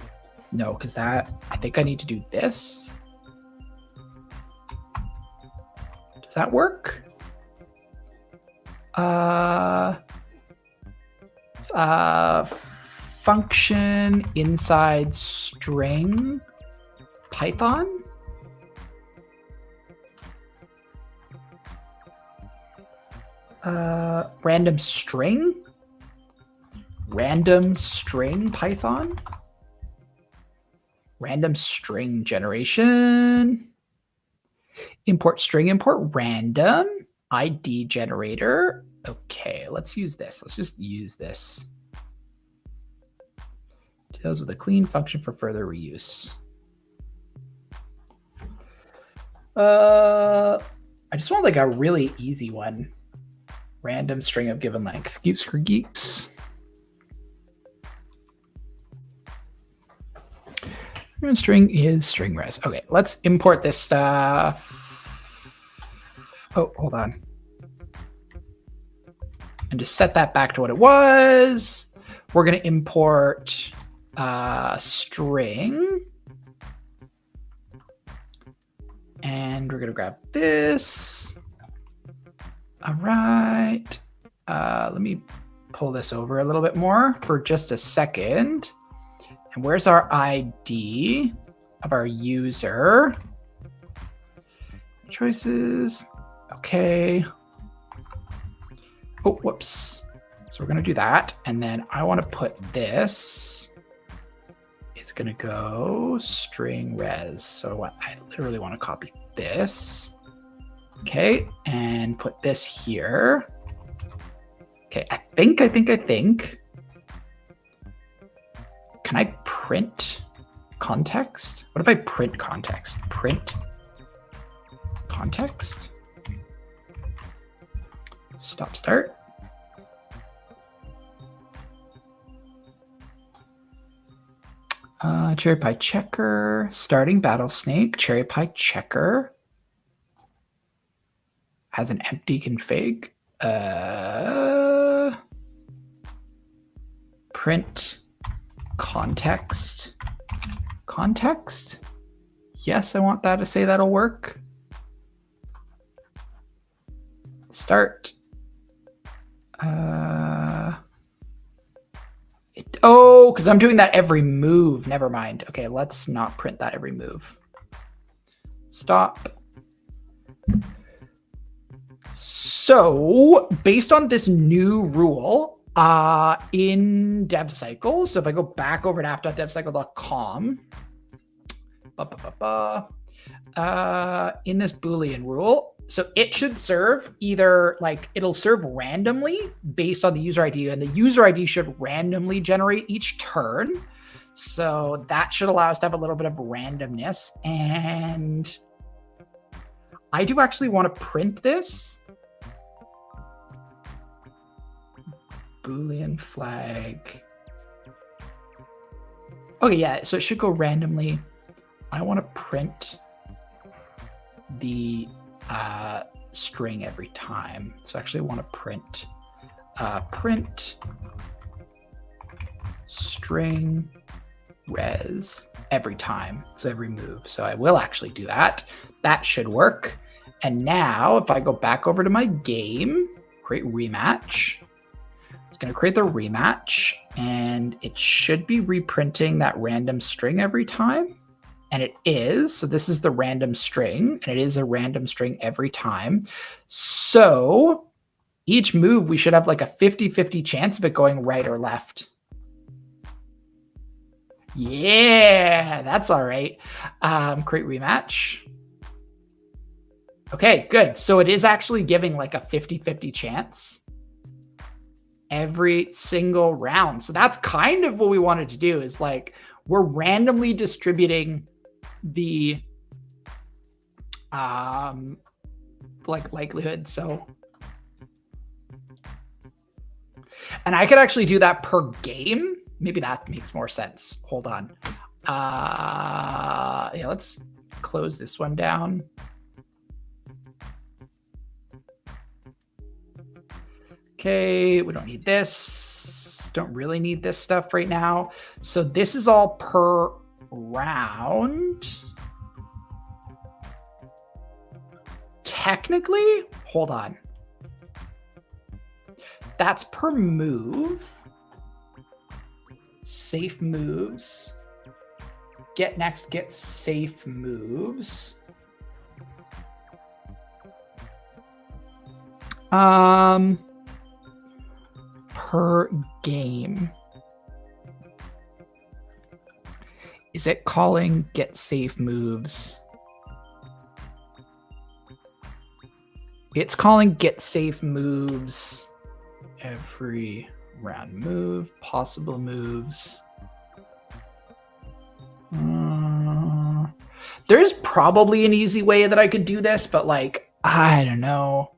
Speaker 1: No, because that, I think I need to do this. Does that work? Function inside string Python. Random string Python, random string generation, import string, import random ID generator. Okay, let's use this. Let's just use this. Deals with a clean function for further reuse. I just want like a really easy one. Random string of given length. Geeks for geeks. Random string is string res. Okay, let's import this stuff. Oh, hold on. And just set that back to what it was. We're going to import string. And we're going to grab this. All right. Let me pull this over a little bit more for just a second. And where's our ID of our user? Choices. Okay. Oh, whoops. So we're going to do that. And then I want to put this. It's going to go string res. So what I literally want to copy this. Okay, and put this here. Okay, I think. Can I print context? What if I print context? Print context. Stop start. CherryPy checker, starting battle snake, CherryPy checker. Has an empty config. print context. Context? Yes, I want that to say that'll work. Start. Oh, because I'm doing that every move. Never mind. Okay, let's not print that every move. Stop. So based on this new rule in DEVCYCLE, so if I go back over to app.devcycle.com, in this Boolean rule, so it should serve either like it'll serve randomly based on the user ID, and the user ID should randomly generate each turn. So that should allow us to have a little bit of randomness. And I do actually want to print this Boolean flag. Okay, yeah, so it should go randomly. I want to print the string every time. So actually I want to print print string res every time. So every move. So I will actually do that. That should work. And now if I go back over to my game, create rematch, it's going to create the rematch, and it should be reprinting that random string every time. And it is. So this is the random string, and it is a random string every time. So each move, we should have like a 50-50 chance of it going right or left. Yeah, that's all right. Create rematch. Okay, good. So it is actually giving like a 50-50 chance every single round. So that's kind of what we wanted to do, is like we're randomly distributing the like likelihood. So, and I could actually do that per game. Maybe that makes more sense. Hold on. Yeah, let's close this one down. Okay, we don't need this. Don't really need this stuff right now. So this is all per round. Technically, hold on. That's per move. Safe moves. Get next, get safe moves. Per game. Is it calling get safe moves? It's calling get safe moves every round. Move, possible moves. There's probably an easy way that I could do this, but like, I don't know.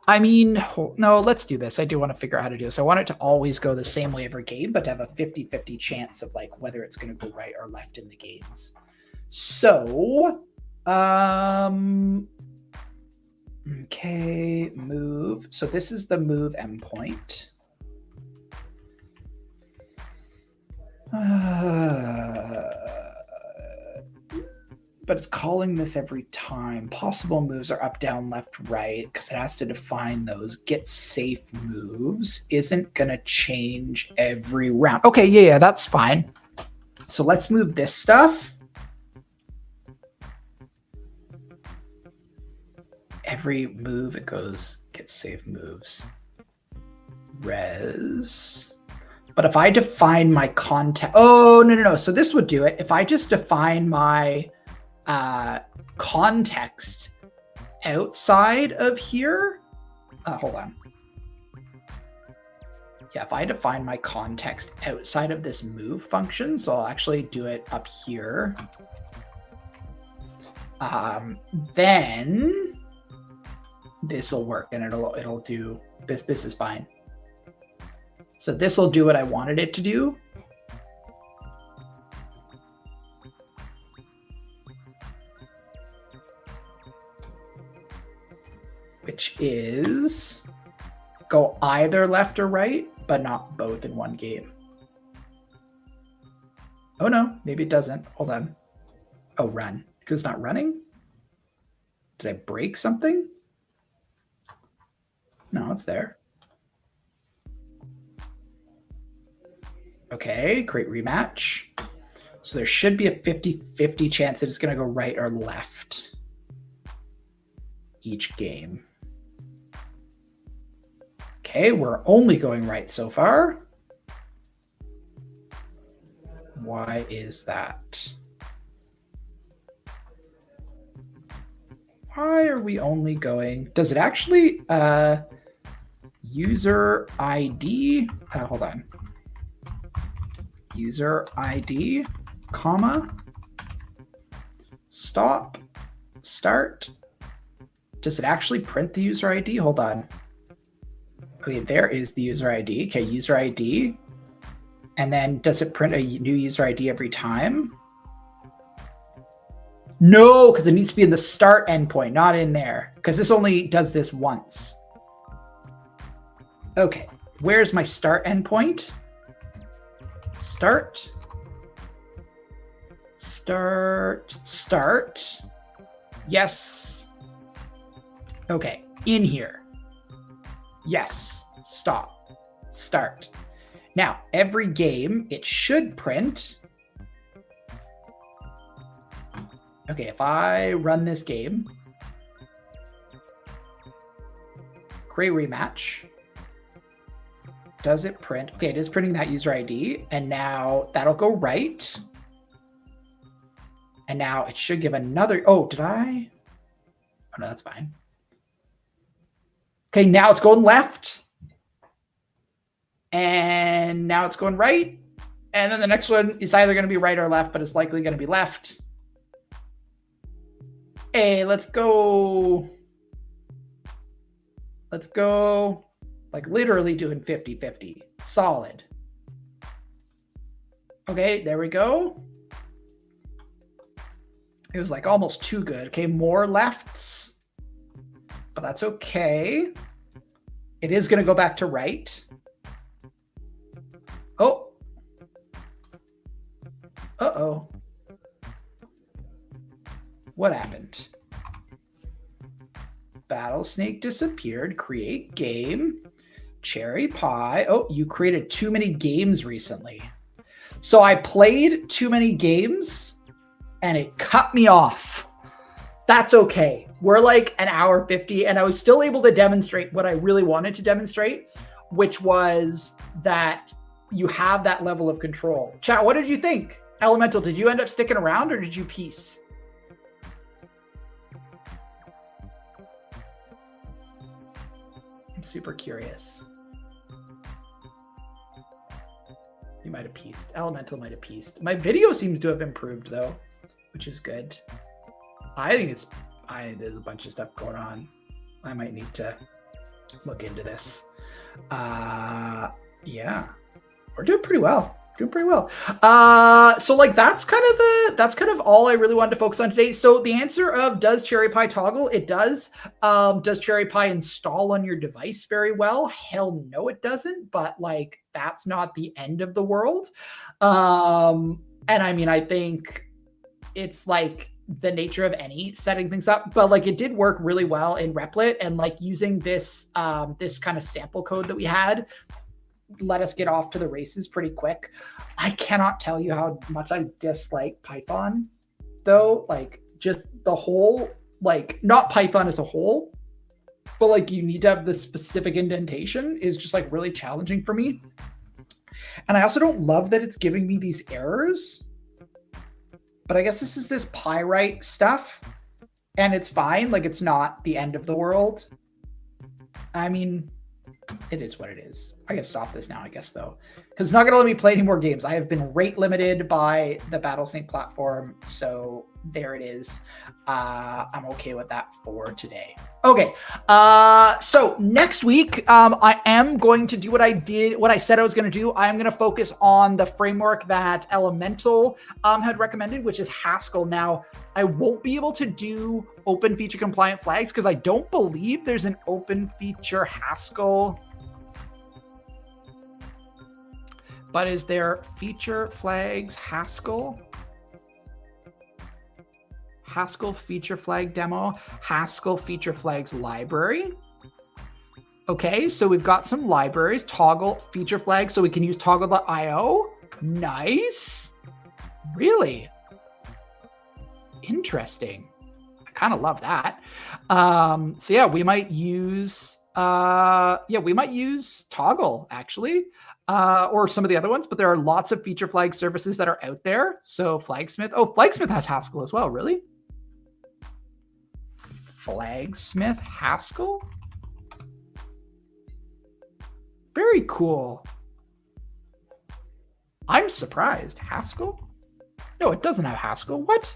Speaker 1: I mean, no, let's do this. I do want to figure out how to do this. I want it to always go the same way every game, but to have a 50-50 chance of like whether it's going to go right or left in the games. So, okay, move. So this is the move endpoint. But it's calling this every time. Possible moves are up, down, left, right, because it has to define those. Get safe moves isn't going to change every round. Okay, yeah, that's fine. So let's move this stuff. Every move it goes, get safe moves. Res. But if I define my context, oh, no. So this would do it. If I just define my context outside of here, hold on. Yeah, if I define my context outside of this move function, so I'll actually do it up here, then this will work, and it'll do this. This is fine. So this will do what I wanted it to do. which is go either left or right, but not both in one game. Oh no, maybe it doesn't. Hold on. Oh, run. Because it's not running? Did I break something? No, it's there. Okay, create rematch. So there should be a 50-50 chance that it's going to go right or left each game. Okay, we're only going right so far. Why is that? Why are we only going? Does it actually user ID? Hold on. User ID, comma, stop, start. Does it actually print the user ID? Hold on. Okay, there is the user ID. Okay, user ID. And then does it print a new user ID every time? No, because it needs to be in the start endpoint, not in there. Because this only does this once. Okay, where's my start endpoint? Start. Start. Start. Yes. Okay, in here. Yes. Stop. Start. Now, every game, it should print. Okay, if I run this game, create rematch, does it print? Okay, it is printing that user ID, and now that'll go right. And now it should give another, oh, did I? Oh, no, that's fine. Okay, now it's going left. And now it's going right. And then the next one is either going to be right or left, but it's likely going to be left. Hey, let's go. Let's go. Like literally doing 50-50. Solid. Okay, there we go. It was like almost too good. Okay, more lefts. But that's okay. It is going to go back to right. Oh. Uh-oh. What happened? Battlesnake disappeared. Create game. CherryPy. Oh, you created too many games recently. So I played too many games and it cut me off. That's okay. We're like an hour 50 and I was still able to demonstrate what I really wanted to demonstrate, which was that you have that level of control. Chat, what did you think? Elemental, did you end up sticking around or did you peace? I'm super curious. You might have pieced. Elemental might have pieced. My video seems to have improved though, which is good. I think it's, there's a bunch of stuff going on. I might need to look into this. Yeah, we're doing pretty well. Doing pretty well. So like that's kind of all I really wanted to focus on today. So the answer of does CherryPy toggle? It does. Does CherryPy install on your device very well? Hell no, it doesn't. But like that's not the end of the world. And I mean, I think it's like the nature of any setting things up, but like it did work really well in Replit, and like using this this kind of sample code that we had let us get off to the races pretty quick. I cannot tell you how much I dislike Python though. Like just the whole, like not Python as a whole, but like you need to have this specific indentation is just like really challenging for me. And I also don't love that it's giving me these errors, but I guess this is this Pyrite stuff and it's fine. Like it's not the end of the world. I mean, It is what it is. I gotta stop this now, I guess, though, because it's not gonna let me play any more games. I have been rate limited by the Battlesnake platform, so there it is. I'm okay with that for today. Okay, so next week, I am going to do what I said I was going to do. I'm going to focus on the framework that Elemental had recommended, which is Haskell. Now, I won't be able to do open feature compliant flags because I don't believe there's an open feature Haskell. But is there feature flags Haskell? Haskell feature flag demo, Haskell feature flags library. Okay, so we've got some libraries, toggle feature flags, so we can use toggle.io. Nice. Really interesting. I kind of love that. So yeah, we might use toggle actually. Or some of the other ones, but there are lots of feature flag services that are out there. So Flagsmith, Flagsmith has Haskell as well, really? Flagsmith Haskell? Very cool. I'm surprised. Haskell? No, it doesn't have Haskell. What?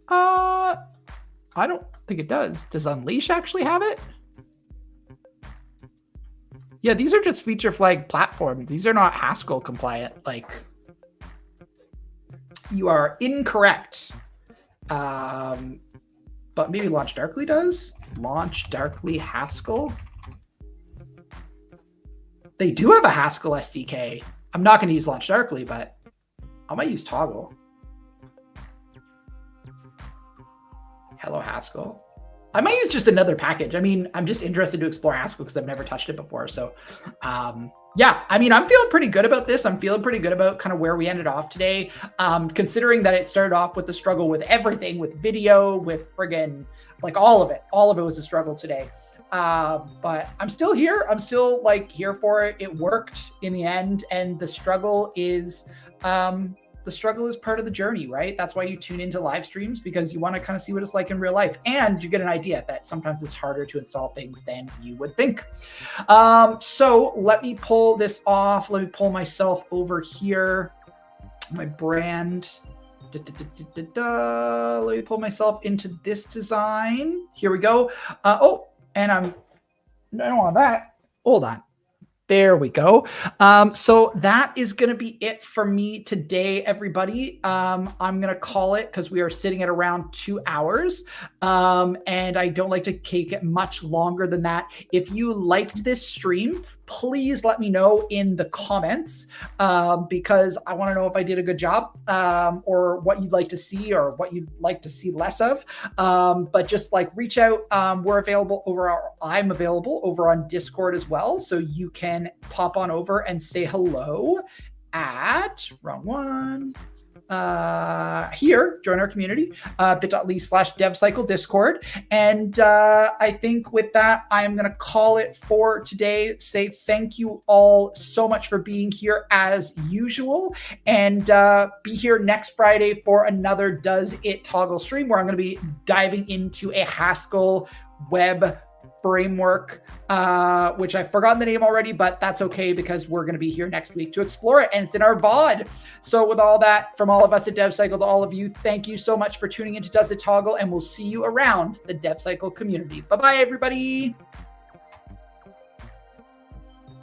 Speaker 1: I don't think it does. Does Unleash actually have it? Yeah, these are just feature flag platforms. These are not Haskell compliant. Like, you are incorrect. But maybe Launch Darkly does. Launch Darkly Haskell. They do have a Haskell SDK. I'm not going to use Launch Darkly, but I might use Toggle. Hello, Haskell. I might use just another package. I mean, I'm just interested to explore Haskell because I've never touched it before. So, yeah, I mean, I'm feeling pretty good about this. I'm feeling pretty good about kind of where we ended off today, considering that it started off with the struggle with everything, with video, with friggin' like all of it. All of it was a struggle today. But I'm still here. I'm still like here for it. It worked in the end. And the struggle is part of the journey, right? That's why you tune into live streams, because you want to kind of see what it's like in real life. And you get an idea that sometimes it's harder to install things than you would think. So let me pull this off. Let me pull myself over here. My brand. Let me pull myself into this design. Here we go. And I don't want that. Hold on. There we go. So that is going to be it for me today, everybody. I'm going to call it because we are sitting at around 2 hours. And I don't like to take it much longer than that. If you liked this stream, please let me know in the comments, because I want to know if I did a good job, or what you'd like to see or what you'd like to see less of. But just like reach out. I'm available over on Discord as well. So you can pop on over and say hello at here, join our community, bit.ly/DevCycle Discord. And I think with that, I'm going to call it for today. Say thank you all so much for being here as usual. And be here next Friday for another Does It Toggle stream, where I'm going to be diving into a Haskell web framework, which I've forgotten the name already, but that's okay because we're going to be here next week to explore it, and it's in our VOD. So with all that, from all of us at DevCycle to all of you, thank you so much for tuning into Does It Toggle, and we'll see you around the DevCycle community. Bye-bye, everybody.